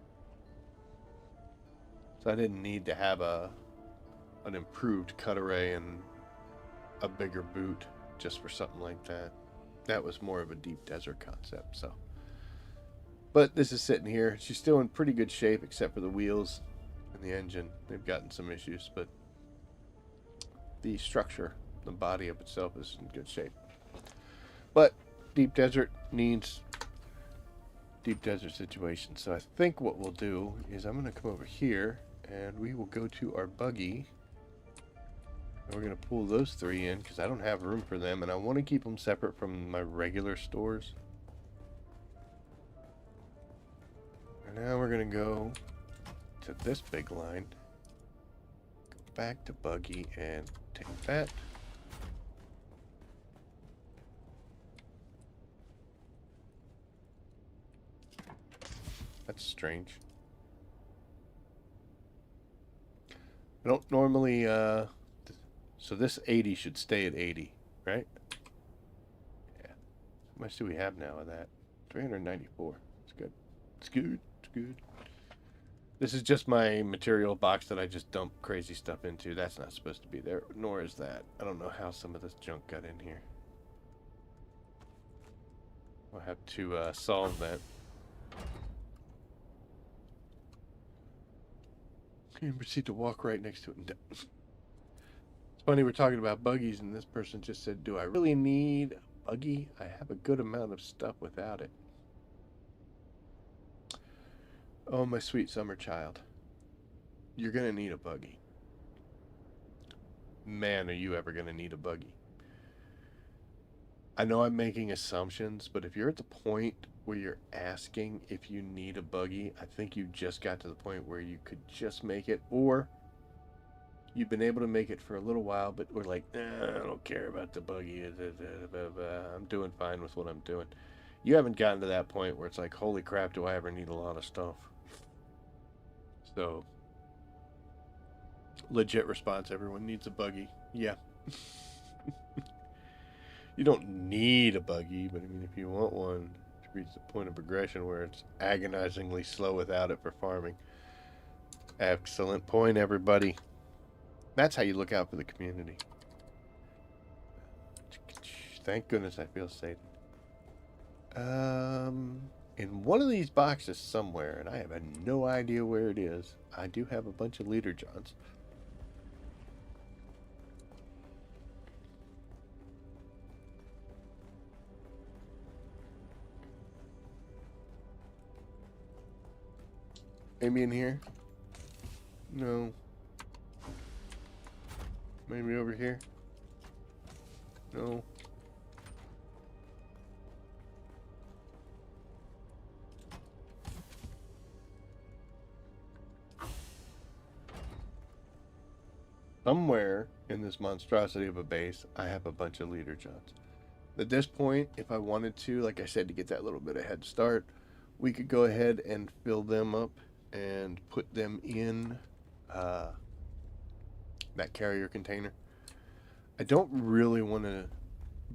So I didn't need to have an improved cut array and a bigger boot just for something like that. That was more of a deep desert concept. So, but this is sitting here. She's still in pretty good shape except for the wheels and the engine. They've gotten some issues, but the structure, the body of itself is in good shape. But deep desert needs deep desert situation. So I think what we'll do is I'm going to come over here and we will go to our buggy. And we're going to pull those 3 in because I don't have room for them and I want to keep them separate from my regular stores. And now we're going to go to this big line, go back to buggy and take that. That's strange. I don't normally So this 80 should stay at 80, right? Yeah. How much do we have now of that? 394. It's good. It's good. It's good. This is just my material box that I just dump crazy stuff into. That's not supposed to be there, nor is that. I don't know how some of this junk got in here. We'll have to solve that. And proceed to walk right next to it. It's funny, we're talking about buggies, and this person just said, do I really need a buggy? I have a good amount of stuff without it. Oh, my sweet summer child. You're going to need a buggy. Man, are you ever going to need a buggy. I know I'm making assumptions, but if you're at the point where you're asking if you need a buggy, I think you just got to the point where you could just make it, or you've been able to make it for a little while, but we're like, nah, I don't care about the buggy. I'm doing fine with what I'm doing. You haven't gotten to that point where it's like, holy crap, do I ever need a lot of stuff? So, legit response, everyone needs a buggy. Yeah. You don't need a buggy, but I mean, if you want one to reach the point of progression where it's agonizingly slow without it for farming. Excellent point, everybody. That's how you look out for the community. Thank goodness I feel safe. In one of these boxes somewhere, and I have no idea where it is, I do have a bunch of leader johns. Maybe in here? No. Maybe over here? No. Somewhere in this monstrosity of a base, I have a bunch of leader johns. At this point, if I wanted to, like I said, to get that little bit of head start, we could go ahead and fill them up and put them in that carrier container. I don't really want to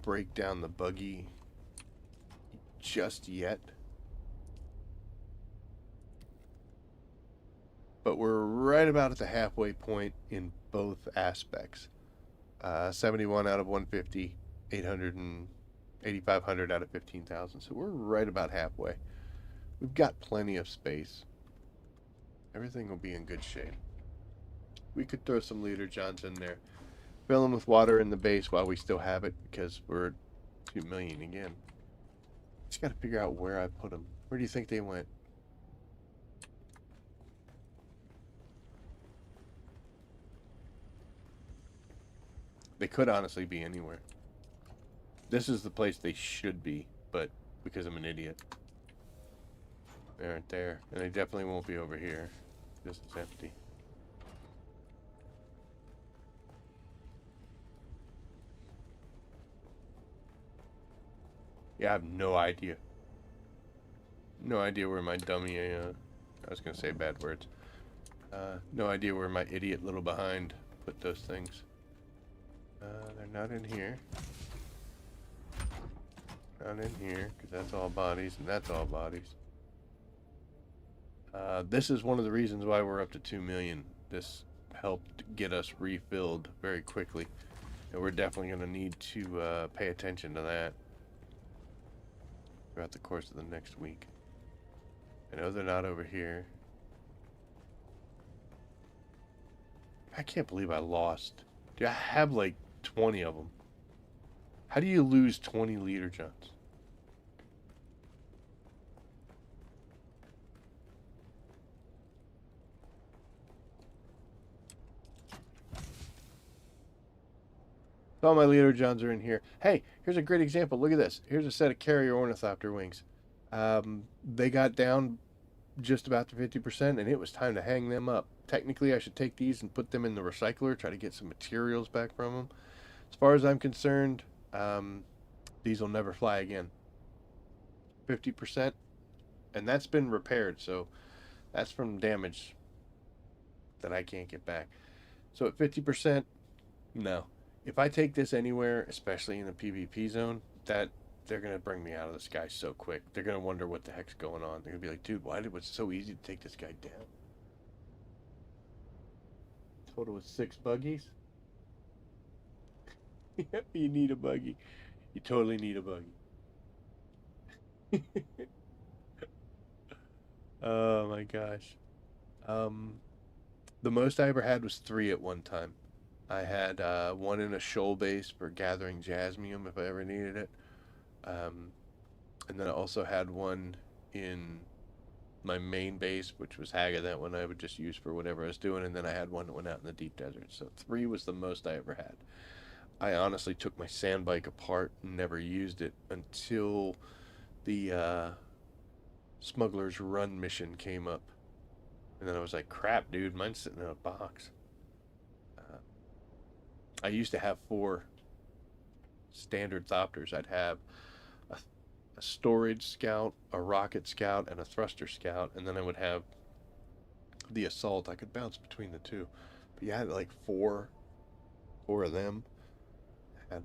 break down the buggy just yet, but we're right about at the halfway point in both aspects. 71 out of 150, 800 and 8,500 out of 15,000. So we're right about halfway. We've got plenty of space. Everything will be in good shape. We could throw some leader johns in there. Fill them with water in the base while we still have it, because we're at 2 million again. Just got to figure out where I put them. Where do you think they went? They could honestly be anywhere. This is the place they should be, but because I'm an idiot, they aren't there. And they definitely won't be over here. This is empty. Yeah, I have no idea. No idea where my dummy, I was going to say bad words. No idea where my idiot little behind put those things. They're not in here. Not in here, because that's all bodies, and that's all bodies. This is one of the reasons why we're up to 2 million. This helped get us refilled very quickly. And we're definitely going to need to pay attention to that throughout the course of the next week. I know they're not over here. I can't believe I lost. Dude, I have like 20 of them. How do you lose 20 leader johns? All my leader johns are in here. Hey, here's a great example. Look at this. Here's a set of carrier ornithopter wings. They got down just about to 50%, and it was time to hang them up. Technically, I should take these and put them in the recycler, try to get some materials back from them. As far as I'm concerned, these will never fly again. 50%, and that's been repaired, so that's from damage that I can't get back. So at 50%, no. If I take this anywhere, especially in a PvP zone, that they're gonna bring me out of the sky so quick. They're gonna wonder what the heck's going on. They're gonna be like, dude, why did it was so easy to take this guy down? Total was 6 buggies. Yep, you need a buggy. You totally need a buggy. Oh my gosh. Um, the most I ever had was 3 at one time. I had one in a shoal base for gathering jasmium if I ever needed it. Um, and then I also had one in my main base, which was Haga. That one I would just use for whatever I was doing. And then I had one that went out in the deep desert. So 3 was the most I ever had. I honestly took my sand bike apart and never used it until the Smuggler's Run mission came up. And then I was like, crap, dude, mine's sitting in a box. I used to have 4 standard Thopters. I'd have a storage scout, a rocket scout, and a thruster scout, and then I would have the assault. I could bounce between the 2. But yeah, I had like 4 of them. I had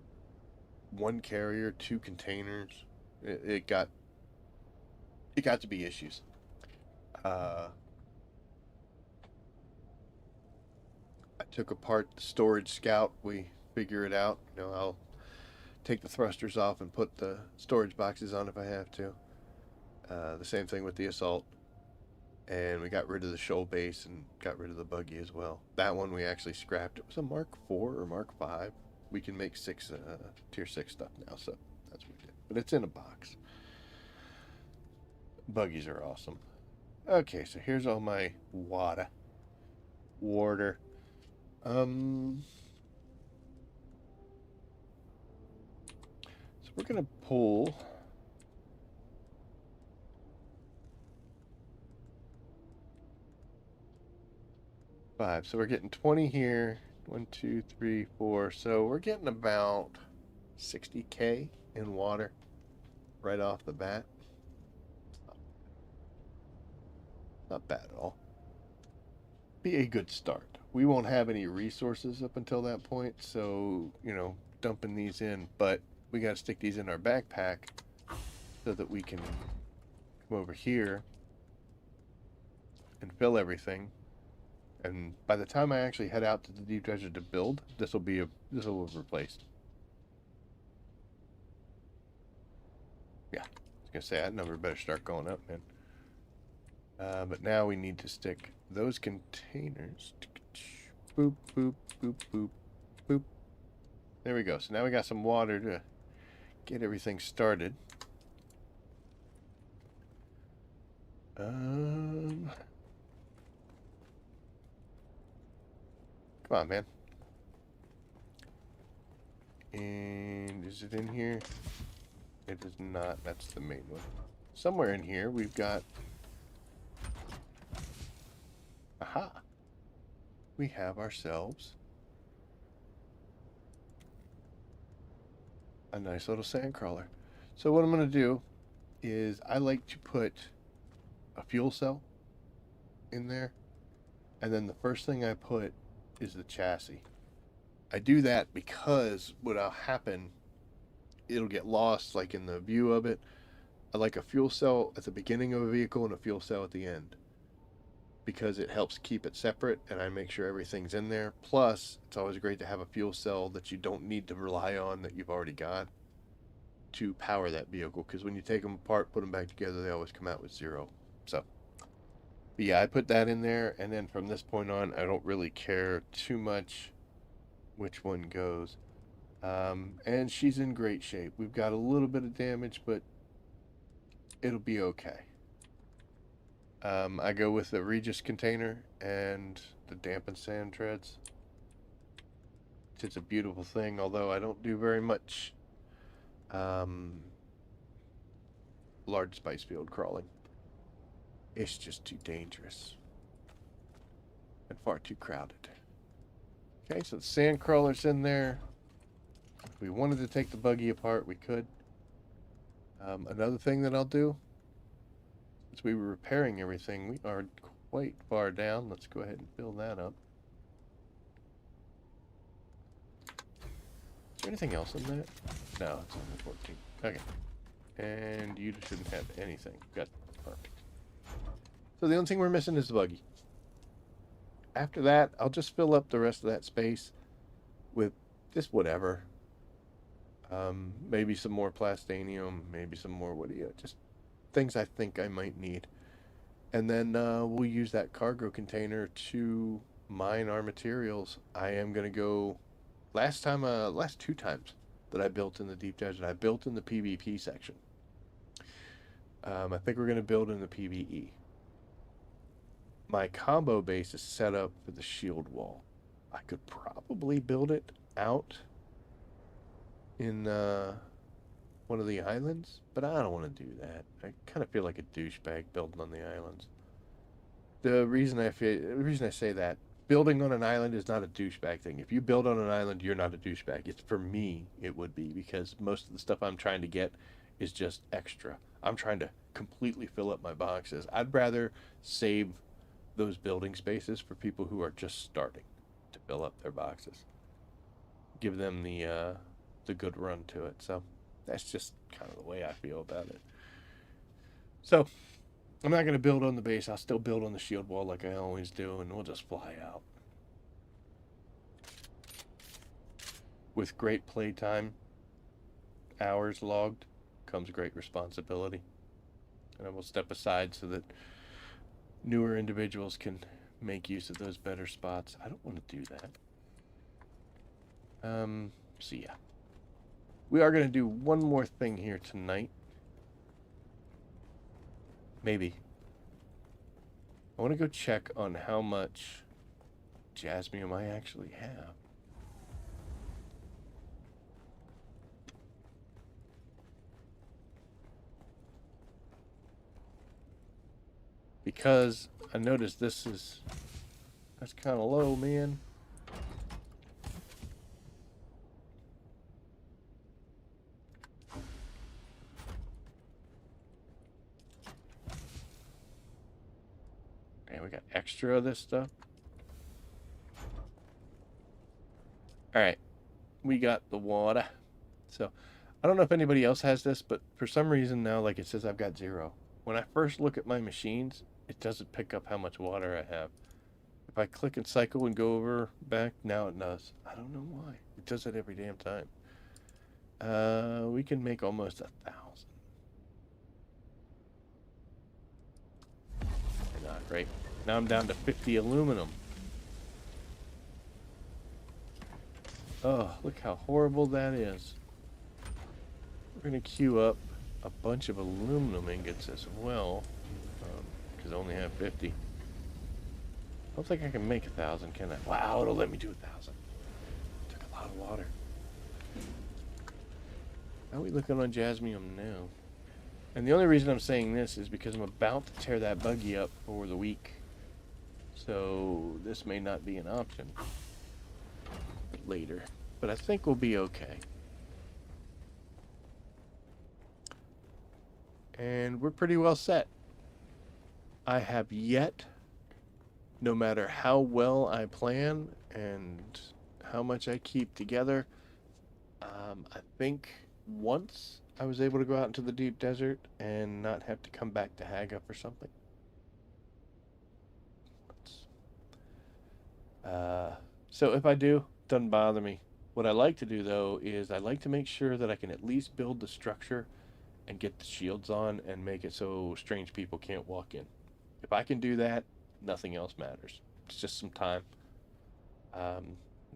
1 carrier, 2 containers. It got to be issues. I took apart the storage scout. We figure it out. You know, I'll take the thrusters off and put the storage boxes on if I have to. The same thing with the assault. And we got rid of the shoal base and got rid of the buggy as well. That one we actually scrapped. It was a Mark 4 or Mark 5. We can make 6 tier 6 stuff now, so that's what we did. But it's in a box. Buggies are awesome. Okay, so here's all my water. So we're gonna pull 5. So we're getting 20 here. 1, 2, 3, 4. So we're getting about 60K in water right off the bat. Not bad at all. Be a good start. We won't have any resources up until that point, so, you know, dumping these in, but we got to stick these in our backpack so that we can come over here and fill everything. And by the time I actually head out to the deep desert to build, this will have replaced. Yeah, I was gonna say that number better start going up, man. But now we need to stick those containers. Boop, boop, boop, boop, boop. There we go. So now we got some water to get everything started. Come on, man. And is it in here? It is not. That's the main one. Somewhere in here we've got... Aha! We have ourselves a nice little sand crawler. So what I'm going to do is I like to put a fuel cell in there, and then the first thing I put is the chassis. I do that because what'll happen, it'll get lost like in the view of it. I like a fuel cell at the beginning of a vehicle and a fuel cell at the end, because it helps keep it separate and I make sure everything's in there. Plus, it's always great to have a fuel cell that you don't need to rely on, that you've already got to power that vehicle, because when you take them apart, put them back together, they always come out with 0. So, but yeah, I put that in there, and then from this point on, I don't really care too much which one goes. And she's in great shape. We've got a little bit of damage, but it'll be okay. I go with the Regis container and the dampened sand treads. It's a beautiful thing, although I don't do very much large spice field crawling. It's just too dangerous and far too crowded. Okay, so the sand crawler's in there. If we wanted to take the buggy apart, we could. Another thing that I'll do, as we were repairing everything, we are quite far down. Let's go ahead and fill that up. there anything else in that? No, it's only 14. Okay. And you shouldn't have anything. Got perfect. So the only thing we're missing is the buggy. After that, I'll just fill up the rest of that space with just whatever. Maybe some more plastanium, maybe some more, just things I think I might need. And then we'll use that cargo container to mine our materials. I am going to go, last 2 times that I built in the deep desert, I built in the PvP section. I think we're going to build in the PvE. My combo base is set up for the shield wall. I could probably build it out in one of the islands, but I don't want to do that. I kind of feel like a douchebag building on the islands. The reason I say that, building on an island is not a douchebag thing. If you build on an island, you're not a douchebag. It's, for me, it would be, because most of the stuff I'm trying to get is just extra. I'm trying to completely fill up my boxes. I'd rather save those building spaces for people who are just starting to fill up their boxes. Give them the good run to it. So that's just kind of the way I feel about it. So I'm not going to build on the base. I'll still build on the shield wall like I always do, and we'll just fly out. With great playtime, hours logged, comes great responsibility. And I will step aside so that newer individuals can make use of those better spots. I don't want to do that. So yeah. We are going to do one more thing here tonight. Maybe. I want to go check on how much jasmium I actually have. Because I noticed that's kind of low, man. We got extra of this stuff. Alright. We got the water. So, I don't know if anybody else has this, but for some reason now, like, it says I've got 0. When I first look at my machines, it doesn't pick up how much water I have. If I click and cycle and go over back, now it does. I don't know why. It does it every damn time. We can make almost 1,000. Not great. Now I'm down to 50 aluminum. Oh, look how horrible that is. We're going to queue up a bunch of aluminum ingots as well, because I only have 50. I don't think I can make 1,000, can I? Wow, it'll let me do 1,000. Took a lot of water. How are we looking on jasmium now? And the only reason I'm saying this is because I'm about to tear that buggy up for the week. So this may not be an option later, but I think we'll be okay. And we're pretty well set. I have yet, no matter how well I plan and how much I keep together, I think once I was able to go out into the deep desert and not have to come back to Haga for something. So if I do, doesn't bother me. What I like to do though is I like to make sure that I can at least build the structure and get the shields on and make it so strange people can't walk in. If I can do that, nothing else matters. It's just some time.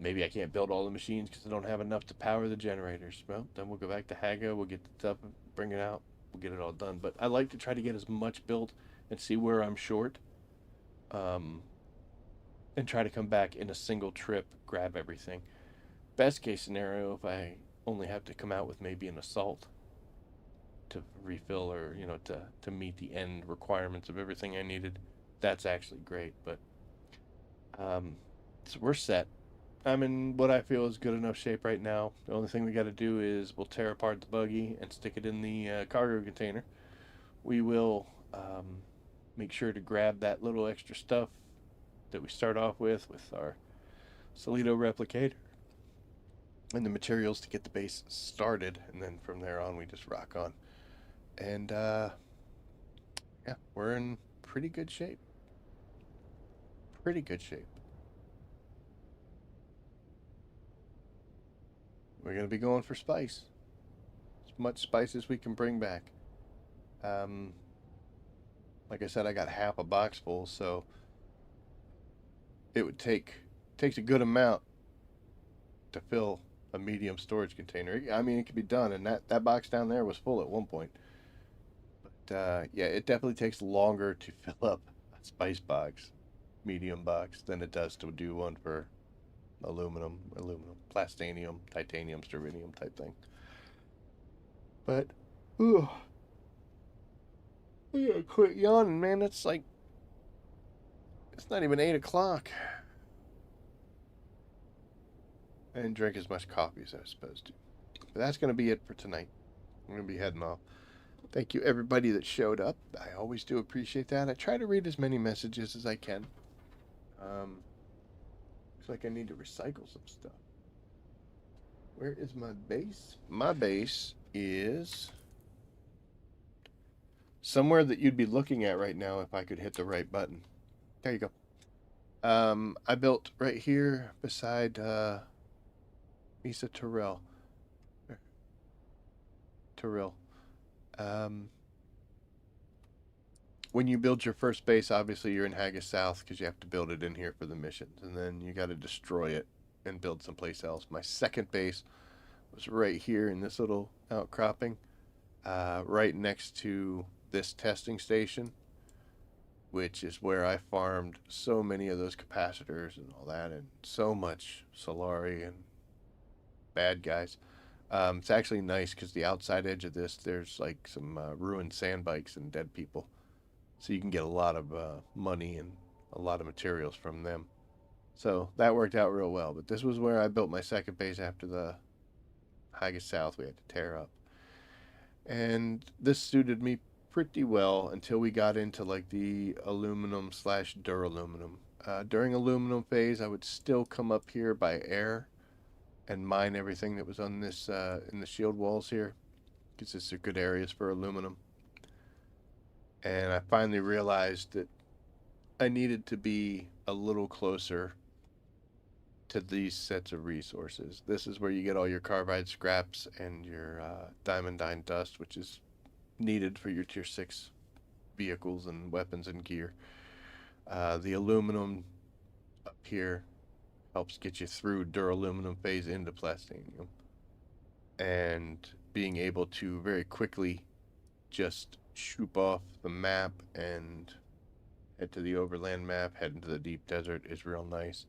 Maybe I can't build all the machines because I don't have enough to power the generators. Well, then we'll go back to Haga, we'll get the stuff, bring it out, we'll get it all done. But I like to try to get as much built and see where I'm short. And try to come back in a single trip, grab everything. Best case scenario, if I only have to come out with maybe an assault to refill or, to meet the end requirements of everything I needed, that's actually great. But so we're set. I'm in what I feel is good enough shape right now. The only thing we got to do is we'll tear apart the buggy and stick it in the cargo container. We will make sure to grab that little extra stuff that we start off with our Solito replicator. and the materials to get the base started, and then from there on we just rock on. And yeah, we're in pretty good shape. Pretty good shape. We're gonna be going for spice. As much spice as we can bring back. Um, like I said, I got half a box full, so it would takes a good amount to fill a medium storage container. I mean, it could be done, and that box down there was full at one point. But yeah, it definitely takes longer to fill up a spice box, medium box, than it does to do one for aluminum, plastanium, titanium, styrenium type thing. But, ooh, I gotta quit yawning, man. It's not even 8 o'clock. I didn't drink as much coffee as I was supposed to. But that's going to be it for tonight. I'm going to be heading off. Thank you, everybody that showed up. I always do appreciate that. I try to read as many messages as I can. Looks like I need to recycle some stuff. Where is my base? My base is somewhere that you'd be looking at right now if I could hit the right button. There you go. I built right here beside Misa Terrell. Terrell. When you build your first base, obviously you're in Haggis South because you have to build it in here for the missions, and then you got to destroy it and build someplace else. My second base was right here in this little outcropping, right next to this testing station, which is where I farmed so many of those capacitors and all that, and so much Solari and bad guys. It's actually nice because the outside edge of this, there's like some ruined sand bikes and dead people. So you can get a lot of money and a lot of materials from them. So that worked out real well. But this was where I built my second base after the Haggis South we had to tear up. And this suited me pretty well until we got into like the aluminum slash duraluminum. During aluminum phase, I would still come up here by air and mine everything that was on this in the shield walls here, because it's a good areas for aluminum. And I finally realized that I needed to be a little closer to these sets of resources. This is where you get all your carbide scraps and your diamondine dust, which is needed for your tier 6 vehicles and weapons and gear. The aluminum up here helps get you through duraluminum phase into plastanium. And being able to very quickly just shoop off the map and head to the overland map, head into the deep desert is real nice.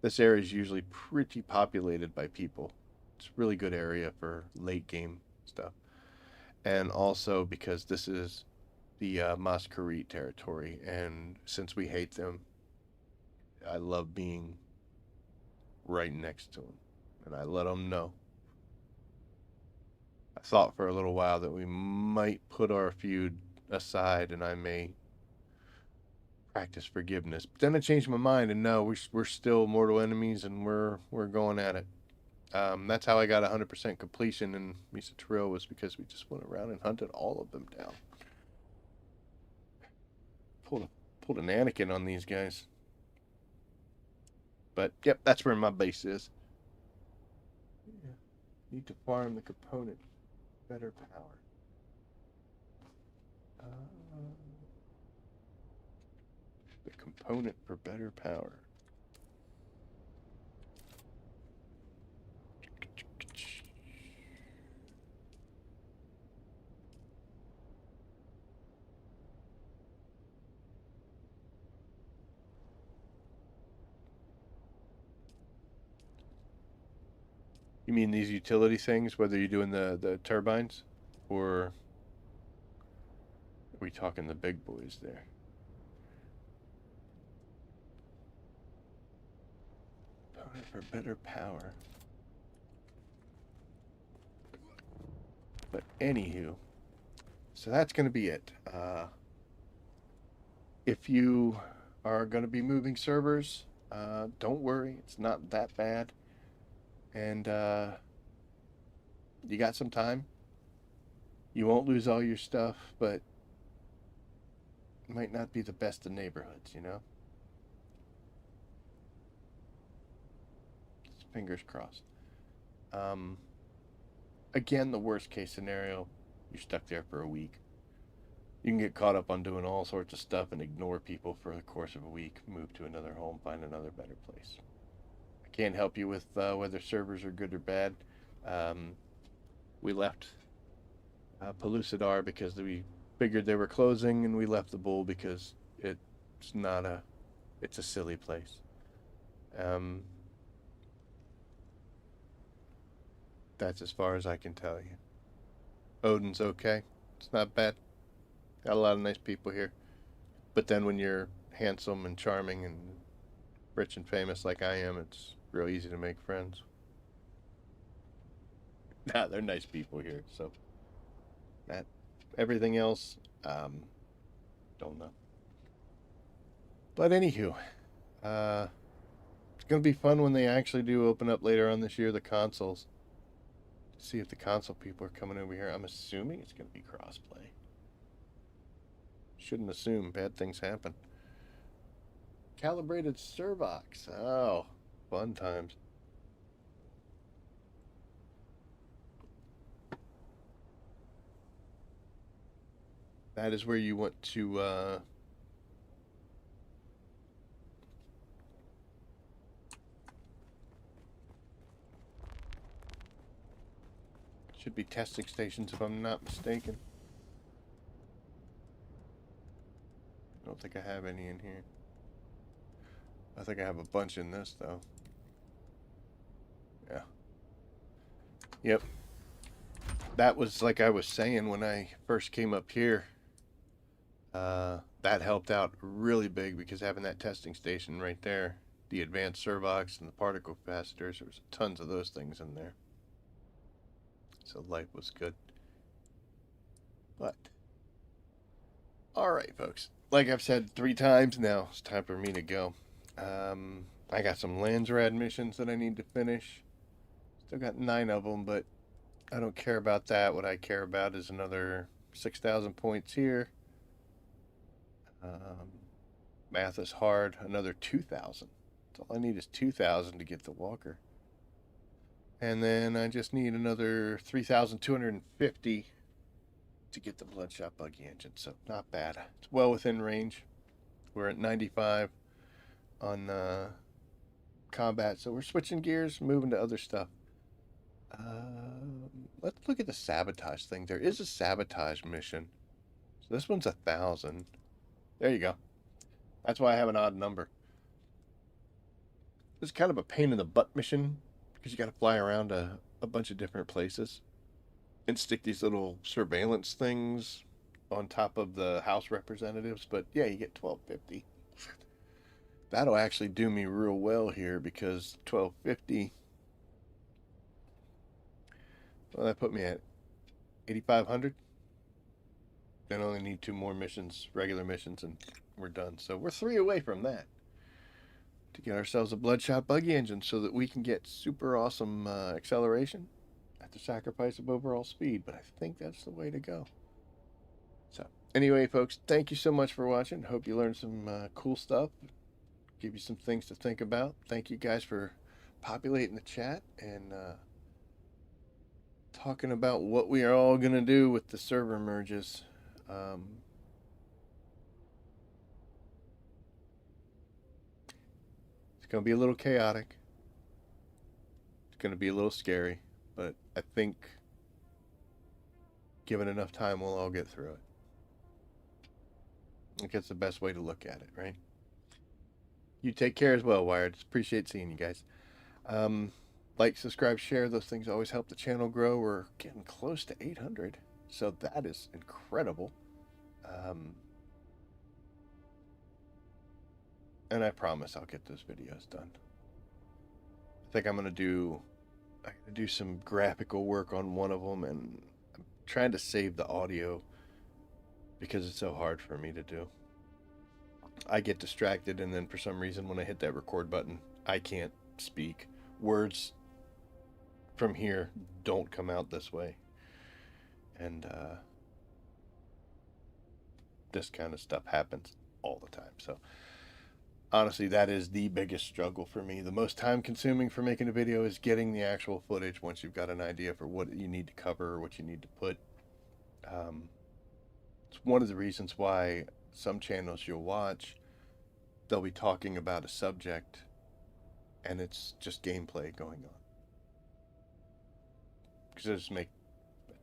This area is usually pretty populated by people. It's a really good area for late game stuff. And also because this is the Masquerite territory, and since we hate them, I love being right next to them, and I let them know. I thought for a little while that we might put our feud aside and I may practice forgiveness. But then I changed my mind, and no, we're still mortal enemies, and we're going at it. That's how I got 100% completion in Misa Trill, was because we just went around and hunted all of them down. Pulled an Anakin on these guys. But yep, that's where my base is. Yeah. Need to farm the component. Better power. The component for better power. You mean these utility things, whether you're doing the turbines, or are we talking the big boys there? Component for better power. But anywho, so that's going to be it. If you are going to be moving servers, don't worry, it's not that bad. And you got some time. You won't lose all your stuff, but it might not be the best of neighborhoods, you know? Fingers crossed. Um, Again, the worst case scenario, you're stuck there for a week. You can get caught up on doing all sorts of stuff and ignore people for the course of a week, move to another home, find another better place. I can't help you with whether servers are good or bad. Um, we left Pellucidar because we figured they were closing, and we left the Bull because it's not a, it's a silly place. Um, that's as far as I can tell you. Odin's okay. It's not bad. Got a lot of nice people here. But then when you're handsome and charming and rich and famous like I am, it's real easy to make friends. Nah, they're nice people here. So that everything else, don't know. But anywho, it's gonna be fun when they actually do open up later on this year the consoles. See if the console people are coming over here. I'm assuming it's gonna be crossplay. Shouldn't assume. Bad things happen. Calibrated Servox. Oh, fun times. That is where you want to should be testing stations if I'm not mistaken. I don't think I have any in here. I think I have a bunch in this though. Yeah. Yep. That was like I was saying when I first came up here. That helped out really big because having that testing station right there, the advanced Servox and the particle capacitors, there was tons of those things in there. So life was good. But all right, folks. Like I've said 3 times now, it's time for me to go. I got some Landsrad missions that I need to finish. Still got 9 of them, but I don't care about that. What I care about is another 6,000 points here. Math is hard. Another 2,000. That's all I need is 2,000 to get the Walker. And then I just need another 3,250 to get the Bloodshot Buggy engine. So not bad. It's well within range. We're at 95 on combat. So we're switching gears, moving to other stuff. Let's look at the sabotage thing. There is a sabotage mission. So this one's 1,000. There you go. That's why I have an odd number. This is kind of a pain in the butt mission because you got to fly around a bunch of different places and stick these little surveillance things on top of the House representatives. But yeah, you get 1250. That'll actually do me real well here because 1250. Well, that put me at 8,500. Then I only need 2 more missions, regular missions, and we're done. So we're 3 away from that. To get ourselves a Bloodshot Buggy engine so that we can get super awesome acceleration at the sacrifice of overall speed. But I think that's the way to go. So anyway, folks, thank you so much for watching. Hope you learned some cool stuff. Give you some things to think about. Thank you guys for populating the chat and talking about what we are all going to do with the server merges. It's going to be a little chaotic. It's going to be a little scary, but I think given enough time, we'll all get through it. I think that's the best way to look at it, right? You take care as well, Wired. Appreciate seeing you guys. Like, subscribe, share. Those things always help the channel grow. We're getting close to 800, so that is incredible. And I promise I'll get those videos done. I think I'm gonna do some graphical work on one of them, and I'm trying to save the audio because it's so hard for me to do. I get distracted, and then for some reason when I hit that record button, I can't speak. Words from here don't come out this way. And this kind of stuff happens all the time. So honestly, that is the biggest struggle for me. The most time consuming for making a video is getting the actual footage once you've got an idea for what you need to cover or what you need to put. It's one of the reasons why some channels you'll watch, they'll be talking about a subject and it's just gameplay going on. Because they'll just make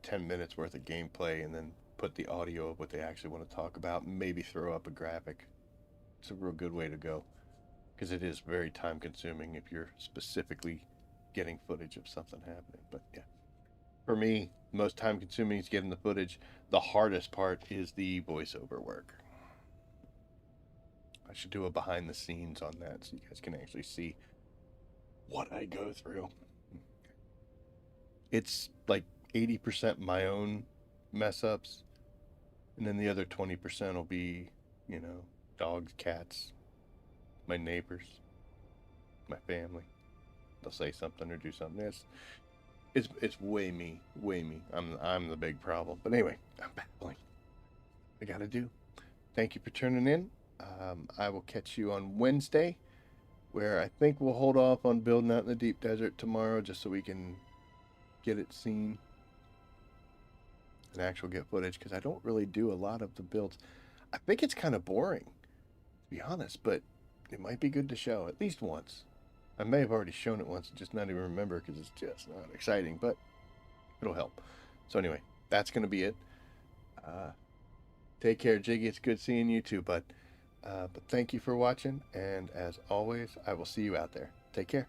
10 minutes worth of gameplay and then put the audio of what they actually want to talk about and maybe throw up a graphic. It's a real good way to go, because it is very time consuming if you're specifically getting footage of something happening. But yeah, for me, most time consuming is getting the footage. The hardest part is the voiceover work. I should do a behind the scenes on that so you guys can actually see what I go through. It's like 80% my own mess ups, and then the other 20% will be, you know, dogs, cats, my neighbors, my family. They'll say something or do something. It's way me. I'm the big problem. But anyway, I'm babbling. I gotta do. Thank you for tuning in. I will catch you on Wednesday, where I think we'll hold off on building out in the deep desert tomorrow, just so we can get it seen and actually get footage, because I don't really do a lot of the builds. I think it's kind of boring, to be honest, but it might be good to show at least once. I may have already shown it once and just not even remember, because it's just not exciting, but it'll help. So anyway, that's going to be it. Take care, Jiggy. It's good seeing you too, bud. But thank you for watching, and as always, I will see you out there. Take care.